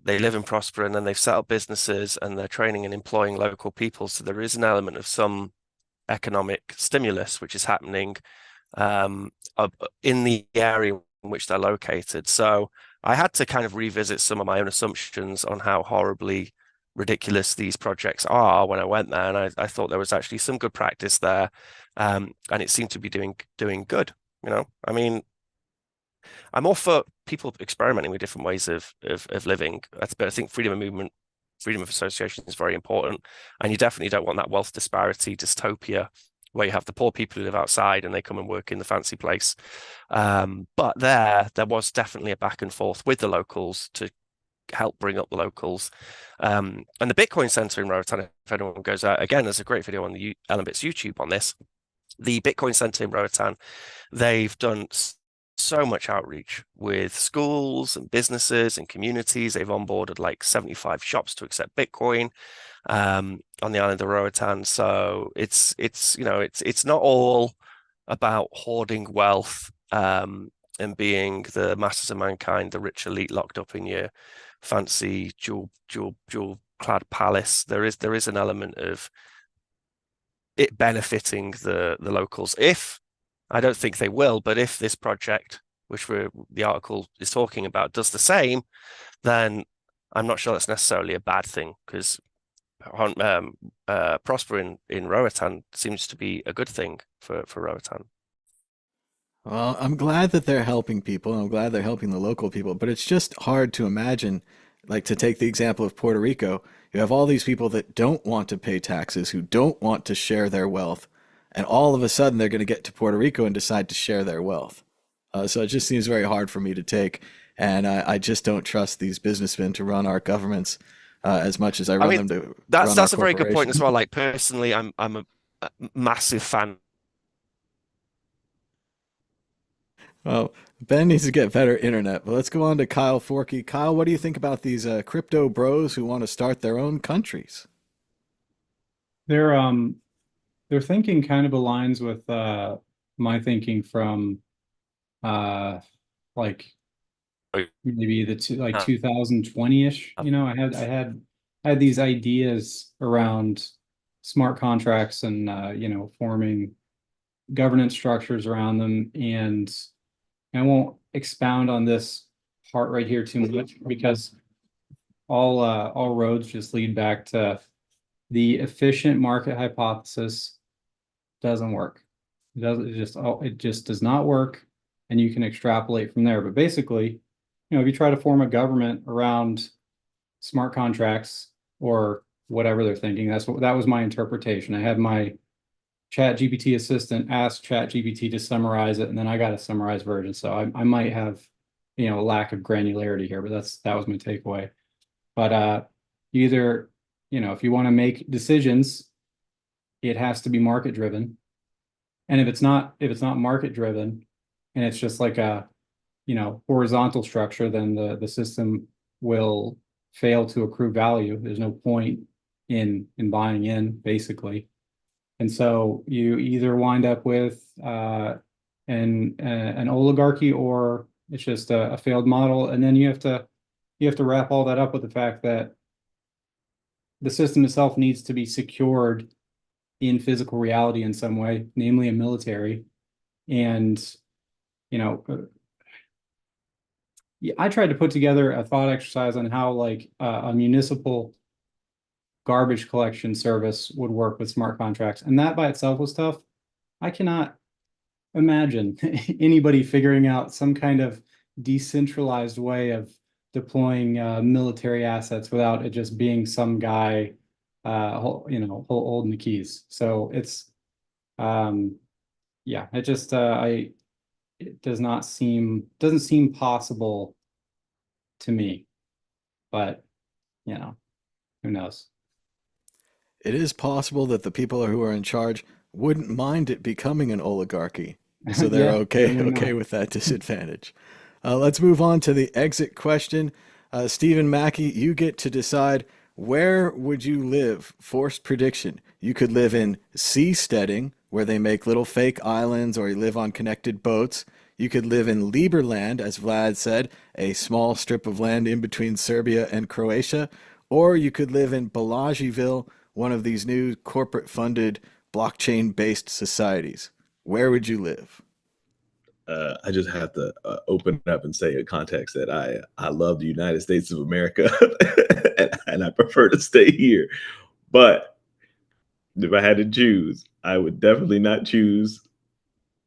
they live in Prospera, and then they've set up businesses, and they're training and employing local people. So there is an element of some economic stimulus which is happening in the area in which they're located. So I had to kind of revisit some of my own assumptions on how horribly ridiculous these projects are when I went there, and I thought there was actually some good practice there, and it seemed to be doing good. I mean, I'm all for people experimenting with different ways of living, but I think freedom of movement, freedom of association is very important, and you definitely don't want that wealth disparity dystopia where you have the poor people who live outside and they come and work in the fancy place. But there was definitely a back and forth with the locals to help bring up the locals. And the Bitcoin Center in Roatan, if anyone goes out, again, there's a great video on the Ellenbits YouTube on this. The Bitcoin Center in Roatan, they've done so much outreach with schools and businesses and communities. They've onboarded like 75 shops to accept Bitcoin on the island of Roatan. So it's not all about hoarding wealth and being the masters of mankind, the rich elite locked up in your fancy jewel clad palace. There is an element of it benefiting the locals. If I don't think they will, but if this project, which the article is talking about, does the same, then I'm not sure that's necessarily a bad thing, because Prosper in Roatan seems to be a good thing for Roatan. Well, I'm glad that they're helping people. And I'm glad they're helping the local people, but it's just hard to imagine, like to take the example of Puerto Rico, you have all these people that don't want to pay taxes, who don't want to share their wealth, and all of a sudden they're going to get to Puerto Rico and decide to share their wealth. So it just seems very hard for me to take, and I just don't trust these businessmen to run our governments as much as I I run mean, them to run our that's a very good point as corporations. well. Like personally, I'm a massive fan. Well, Ben needs to get better internet. But let's go on to Kyle Forkey. Kyle, what do you think about these crypto bros who want to start their own countries? Their their thinking kind of aligns with my thinking from like maybe like 2020-ish. You know, I had these ideas around smart contracts and you know, forming governance structures around them. And I won't expound on this part right here too much because all roads just lead back to the efficient market hypothesis doesn't work. It just does not work, and you can extrapolate from there. But basically, you know, if you try to form a government around smart contracts or whatever they're thinking, that was my interpretation. I had my Chat GPT assistant ask Chat GPT to summarize it, and then I got a summarized version. So I might have, you know, a lack of granularity here, but that was my takeaway. But either, you know, if you want to make decisions, it has to be market driven. And if it's not market driven and it's just like a, you know, horizontal structure, then the system will fail to accrue value. There's no point in buying in, basically. And so you either wind up with an oligarchy, or it's just a failed model. And then you have to wrap all that up with the fact that the system itself needs to be secured in physical reality in some way, namely a military. And, you know, I tried to put together a thought exercise on how like a municipal garbage collection service would work with smart contracts. And that by itself was tough. I cannot imagine anybody figuring out some kind of decentralized way of deploying military assets without it just being some guy, you know, holding the keys. So it's, yeah, it just, it doesn't seem possible to me, but you know, who knows? It is possible that the people who are in charge wouldn't mind it becoming an oligarchy, so they're Yeah, okay with that disadvantage. Let's move on to the exit question. Stephen Mackey, you get to decide, where would you live? Forced prediction. You could live in seasteading, where they make little fake islands, or you live on connected boats. You could live in Lieberland, as Vlad said, a small strip of land in between Serbia and Croatia. Or you could live in Bellagiville, one of these new corporate-funded, blockchain-based societies. Where would you live? I just have to open up and say in context that I love the United States of America and I prefer to stay here. But if I had to choose, I would definitely not choose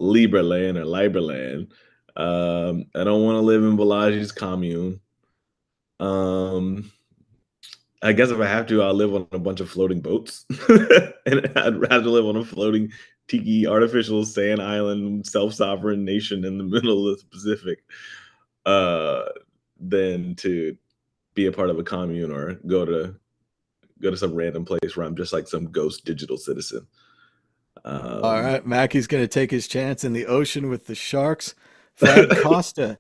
Lieberland or Liberland. I don't want to live in Balaji's commune. I guess if I have to, I'll live on a bunch of floating boats. And I'd rather live on a floating tiki artificial sand island self-sovereign nation in the middle of the Pacific than to be a part of a commune or go to some random place where I'm just like some ghost digital citizen. All right, Mackey's going to take his chance in the ocean with the sharks. Vlad Costa,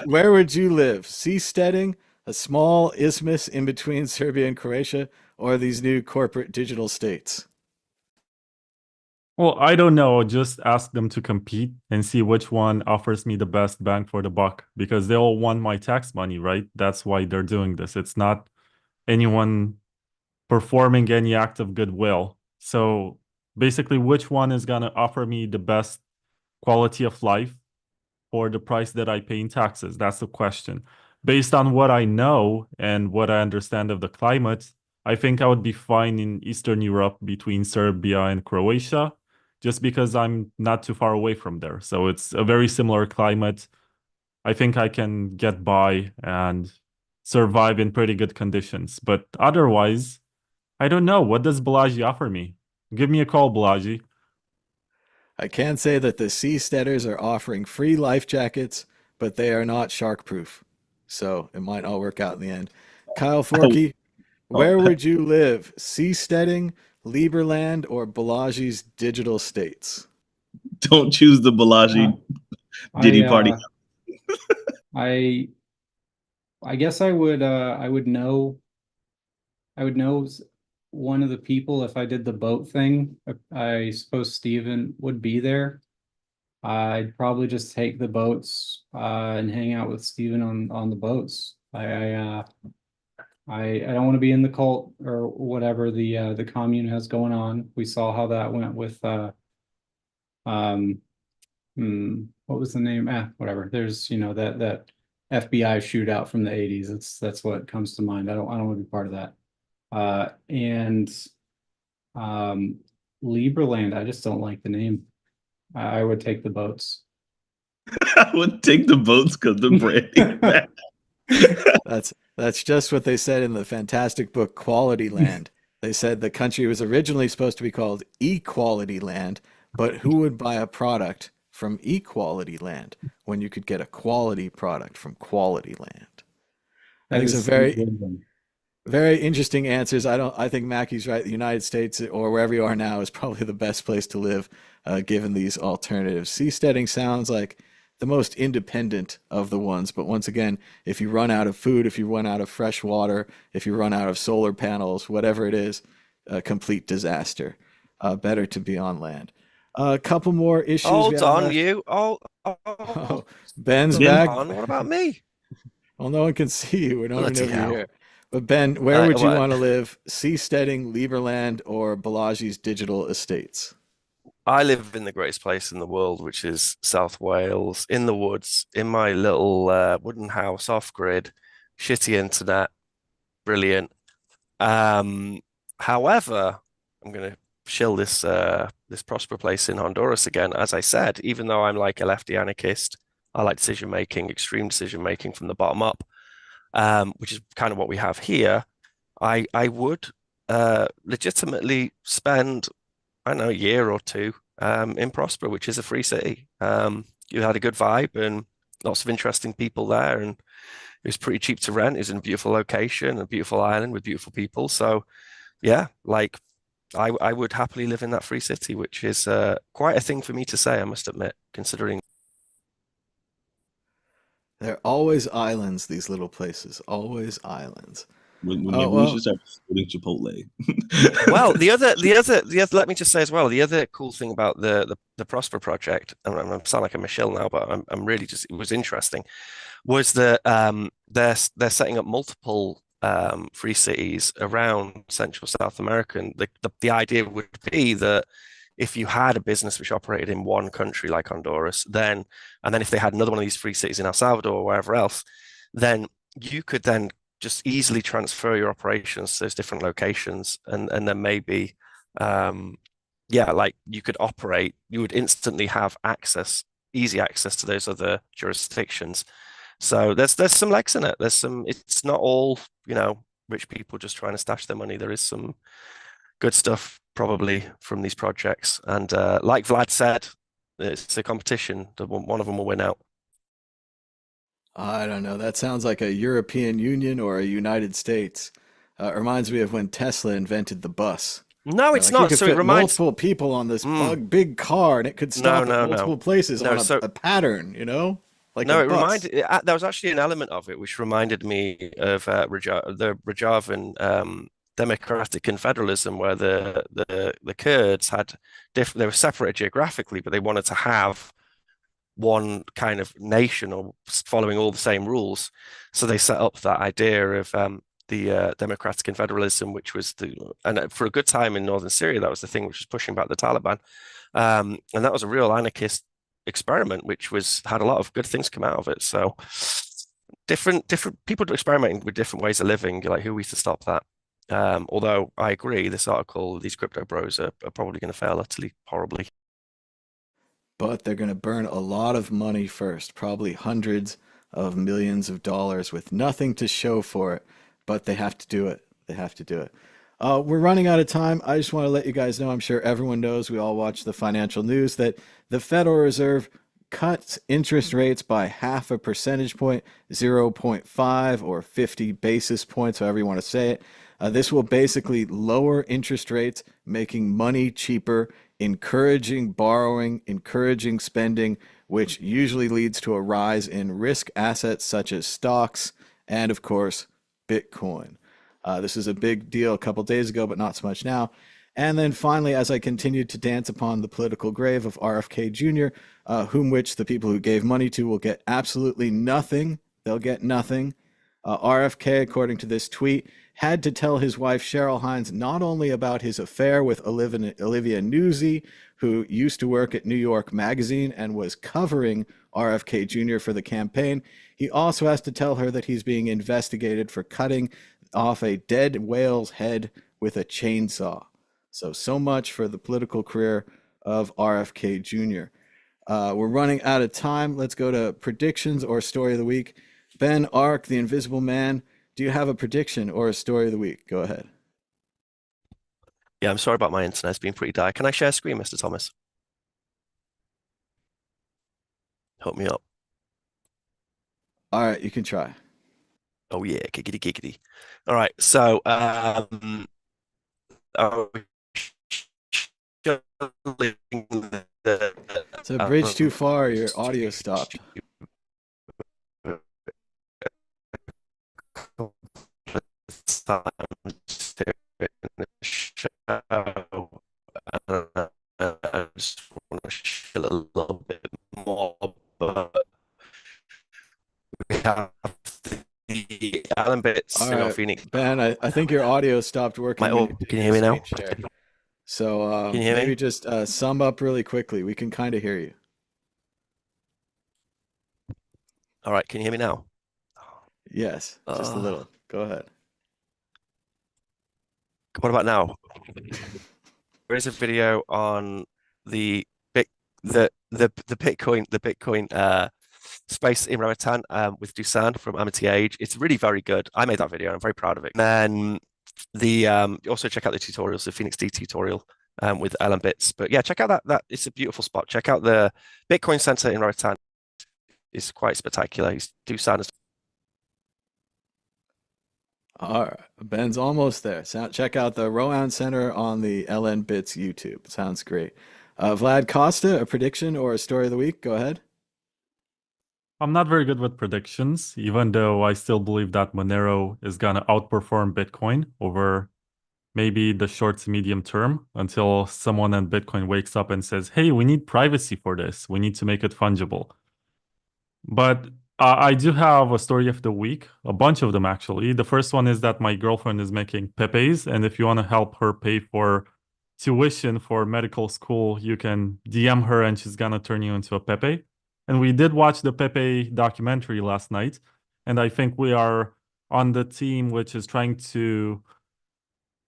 where would you live? Seasteading, a small isthmus in between Serbia and Croatia, or these new corporate digital states? Well, I don't know. Just ask them to compete and see which one offers me the best bang for the buck, because they all want my tax money, right? That's why they're doing this. It's not anyone performing any act of goodwill. So basically, which one is going to offer me the best quality of life for the price that I pay in taxes? That's the question. Based on what I know and what I understand of the climate, I think I would be fine in Eastern Europe between Serbia and Croatia. just because I'm not too far away from there. So it's a very similar climate. I think I can get by and survive in pretty good conditions. But otherwise, I don't know. What does Balaji offer me? Give me a call, Balaji. I can say that the seasteaders are offering free life jackets, but they are not shark proof. So it might all work out in the end. Kyle Forkey, where would you live? Seasteading, Lieberland, or Balaji's digital states? Don't choose the Balaji Diddy party. I guess I would know one of the people if I did the boat thing. I suppose Steven would be there. I'd probably just take the boats and hang out with Steven on the boats. I don't want to be in the cult or whatever the commune has going on. We saw how that went with what was the name? Whatever. There's that FBI shootout from the 80s. That's what comes to mind. I don't want to be part of that. And Lieberland, I just don't like the name. I would take the boats. I would take the boats because the branding. That's just what they said in the fantastic book Quality Land. They said the country was originally supposed to be called Equality Land, but who would buy a product from Equality Land when you could get a quality product from Quality Land? I think some very interesting answers. I think Mackey's right. The United States or wherever you are now is probably the best place to live, given these alternatives. Seasteading sounds like the most independent of the ones. But once again, if you run out of food, if you run out of fresh water, if you run out of solar panels, whatever it is, a complete disaster. Better to be on land. A couple more issues. Hold on, you. Oh, Ben's back. What about me? Well, no one can see you. We're not Bloody even hell. here. But Ben, where would you what? want to live? Seasteading, Lieberland, or Balaji's digital estates? I live in the greatest place in the world, which is South Wales, in the woods, in my little wooden house, off grid, shitty internet, brilliant. However, I'm gonna shill this this Prosper place in Honduras again. As I said, even though I'm like a lefty anarchist, I like decision making, extreme decision making from the bottom up, which is kind of what we have here. I would legitimately spend, I don't know, a year or two in Prosper, which is a free city. You had a good vibe and lots of interesting people there, and it was pretty cheap to rent. It was in a beautiful location, a beautiful island with beautiful people. So yeah, like I would happily live in that free city, which is quite a thing for me to say, I must admit, considering. They're always islands, these little places. Always islands. Maybe we should start supporting Chipotle. Well, the other, let me just say as well, the other cool thing about the Prosper project, and I sound like a Michelle now, but I'm really just, it was interesting, was that they're setting up multiple free cities around Central South America. And the idea would be that if you had a business which operated in one country like Honduras, and then if they had another one of these free cities in El Salvador or wherever else, then you could then just easily transfer your operations to those different locations, and then maybe like you could operate, you would instantly have easy access to those other jurisdictions. So there's some legs in it. It's not all, rich people just trying to stash their money. There is some good stuff probably from these projects. And like Vlad said, it's a competition. One of them will win out. I don't know. That sounds like a European Union or a United States. It reminds me of when Tesla invented the bus. No, it's not. So it reminds multiple people on this big car, and it could stop at multiple places on a pattern. Like no, it reminded. There was actually an element of it which reminded me of the Rajavan democratic confederalism, where the Kurds had they were separated geographically, but they wanted to have one kind of nation or following all the same rules. So they set up that idea of the democratic confederalism, which was and for a good time in northern Syria, that was the thing which was pushing back the Taliban. And that was a real anarchist experiment, which had a lot of good things come out of it. So different people experimenting with different ways of living. Like, who are we to stop that? Although I agree, this article, these crypto bros are probably going to fail utterly horribly. but they're going to burn a lot of money first, probably hundreds of millions of dollars with nothing to show for it, but they have to do it. They have to do it. We're running out of time. I just want to let you guys know, I'm sure everyone knows, we all watch the financial news, that the Federal Reserve cuts interest rates by half a percentage point, 0.5 or 50 basis points, however you want to say it. This will basically lower interest rates, making money cheaper, encouraging borrowing, encouraging spending, which usually leads to a rise in risk assets such as stocks and, of course, Bitcoin. This is a big deal a couple days ago, but not so much now. And then finally, as I continued to dance upon the political grave of RFK Jr., whom which the people who gave money to will get absolutely nothing. They'll get nothing. RFK, according to this tweet, had to tell his wife Cheryl Hines not only about his affair with Olivia Newsy, who used to work at New York Magazine and was covering RFK Jr. for the campaign, he also has to tell her that he's being investigated for cutting off a dead whale's head with a chainsaw. So much for the political career of RFK Jr. We're running out of time. Let's go to predictions or story of the week. Ben Ark, the Invisible Man, do you have a prediction or a story of the week? Go ahead. Yeah, I'm sorry about my internet. It's been pretty dire. Can I share screen, Mr. Thomas? Help me up. All right, you can try. Oh yeah, giggity giggity. All right, so I was shuttling It's a bridge too far. Your audio stopped. I just want to chill a little bit more, but we have the Alan Bits All in right, Phoenix. Ben, I think your audio stopped working. when you did Can you your hear me now? screen share. So Can you hear maybe me? just sum up really quickly. We can kind of hear you. All right, can you hear me now? Yes, just a little. Go ahead. What about now? There is a video on the Bitcoin space in Roatan with Dusan from Amateur Age. It's really very good. I made that video and I'm very proud of it. And then also check out the tutorials, the Phoenix D tutorial with Alan Bits. But yeah, check out that it's a beautiful spot. Check out the Bitcoin Center in Roatan. It's quite spectacular. Dusan is. All right, Ben's almost there. Check out the Rowan Center on the LN Bits YouTube. Sounds great. Vlad Costa, a prediction or a story of the week? Go ahead. I'm not very good with predictions, even though I still believe that Monero is going to outperform Bitcoin over maybe the short to medium term until someone in Bitcoin wakes up and says, hey, we need privacy for this. We need to make it fungible. But I do have a story of the week, a bunch of them actually. The first one is that my girlfriend is making Pepes, and if you want to help her pay for tuition for medical school, you can DM her and she's gonna turn you into a Pepe. And we did watch the Pepe documentary last night, and I think we are on the team which is trying to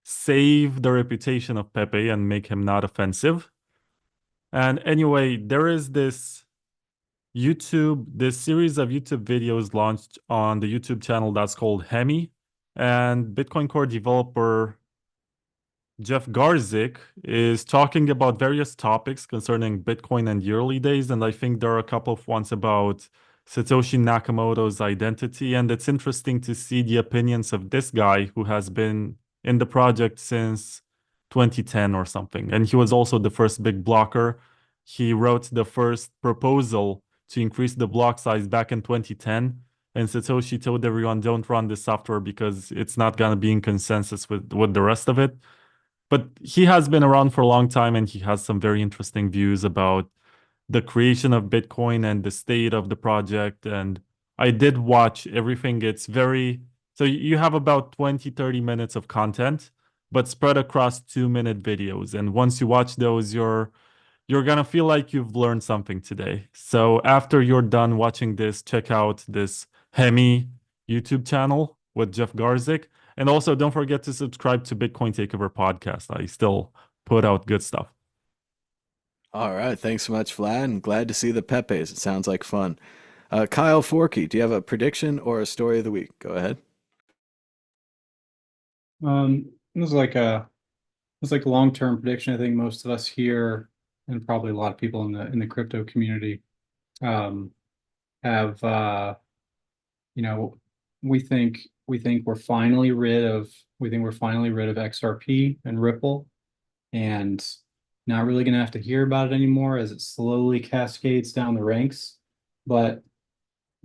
save the reputation of Pepe and make him not offensive. And anyway, there is this series of YouTube videos launched on the YouTube channel that's called Hemi, and Bitcoin Core developer Jeff Garzik is talking about various topics concerning Bitcoin and the early days, and I think there are a couple of ones about Satoshi Nakamoto's identity, and it's interesting to see the opinions of this guy who has been in the project since 2010 or something, and he was also the first big blocker. He wrote the first proposal to increase the block size back in 2010, and Satoshi told everyone, don't run this software because it's not going to be in consensus with the rest of it. But he has been around for a long time, and he has some very interesting views about the creation of Bitcoin and the state of the project. And I did watch everything. It's so you have about 20-30 minutes of content, but spread across 2-minute videos. And once you watch those, you're gonna feel like you've learned something today. So after you're done watching this, check out this Hemi YouTube channel with Jeff Garzik. And also don't forget to subscribe to Bitcoin Takeover podcast. I still put out good stuff. All right. Thanks so much, Vlad. And glad to see the Pepes. It sounds like fun. Kyle Forkey, do you have a prediction or a story of the week? Go ahead. It was like a long-term prediction. I think most of us here, and probably a lot of people in the crypto community, have you know, we think we're finally rid of XRP and Ripple, and not really going to have to hear about it anymore as it slowly cascades down the ranks. But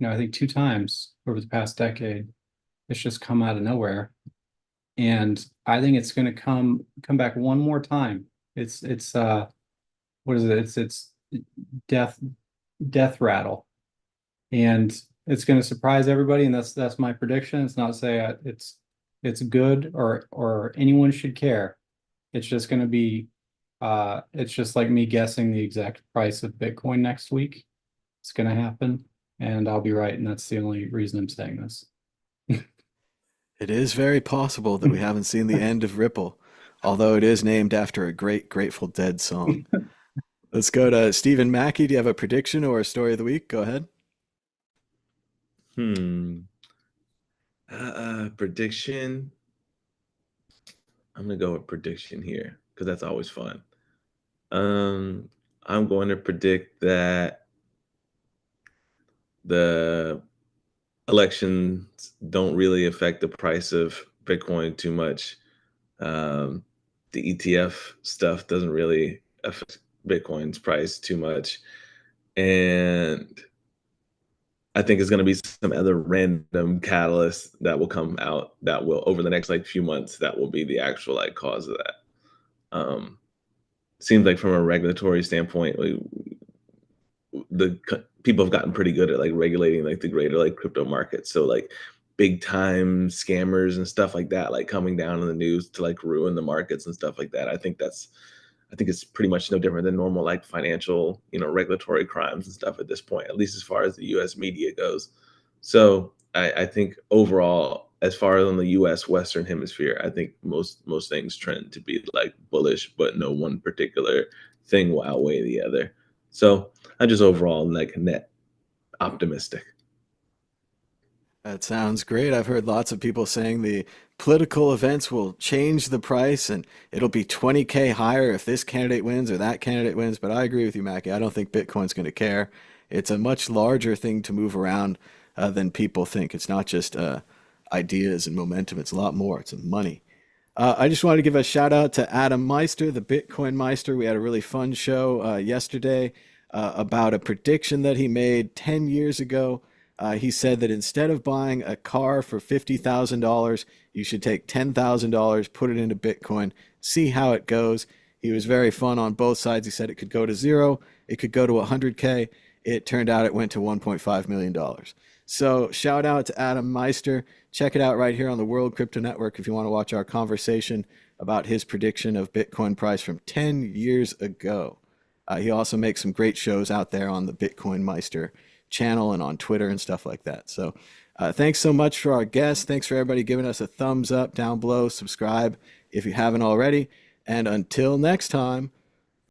I think 2 times over the past decade, it's just come out of nowhere, and I think it's going to come back one more time. It's what is it? It's death rattle, and it's going to surprise everybody. And that's my prediction. It's not to say it's good or anyone should care. It's just going to be it's just like me guessing the exact price of Bitcoin next week. It's going to happen, and I'll be right. And that's the only reason I'm saying this. It is very possible that we haven't seen the end of Ripple, although it is named after a great Grateful Dead song. Let's go to Stephen Mackey. Do you have a prediction or a story of the week? Go ahead. Prediction. I'm gonna go with prediction here because that's always fun. I'm going to predict that the elections don't really affect the price of Bitcoin too much. The ETF stuff doesn't really affect Bitcoin's price too much. And I think it's going to be some other random catalyst that will come out that will, over the next few months, that will be the actual cause of that. Seems like from a regulatory standpoint, people have gotten pretty good at regulating the greater crypto market. So big time scammers and stuff like that, coming down in the news to ruin the markets and stuff like that. I think it's pretty much no different than normal financial, regulatory crimes and stuff at this point, at least as far as the US media goes. So I think overall, as far as on the US Western hemisphere, I think most things trend to be bullish, but no one particular thing will outweigh the other. So I'm just overall net optimistic. That sounds great. I've heard lots of people saying the political events will change the price and it'll be 20K higher if this candidate wins or that candidate wins. But I agree with you, Mackie. I don't think Bitcoin's going to care. It's a much larger thing to move around than people think. It's not just ideas and momentum. It's a lot more. It's money. I just wanted to give a shout out to Adam Meister, the Bitcoin Meister. We had a really fun show yesterday about a prediction that he made 10 years ago. He said that instead of buying a car for $50,000, you should take $10,000, put it into Bitcoin, see how it goes. He was very fun on both sides. He said it could go to 0, it could go to 100K. It turned out it went to $1.5 million. So shout out to Adam Meister. Check it out right here on the World Crypto Network if you want to watch our conversation about his prediction of Bitcoin price from 10 years ago. He also makes some great shows out there on the BitcoinMeister channel and on Twitter and stuff like that. So thanks so much for our guests. Thanks for everybody giving us a thumbs up down below. Subscribe if you haven't already. And until next time,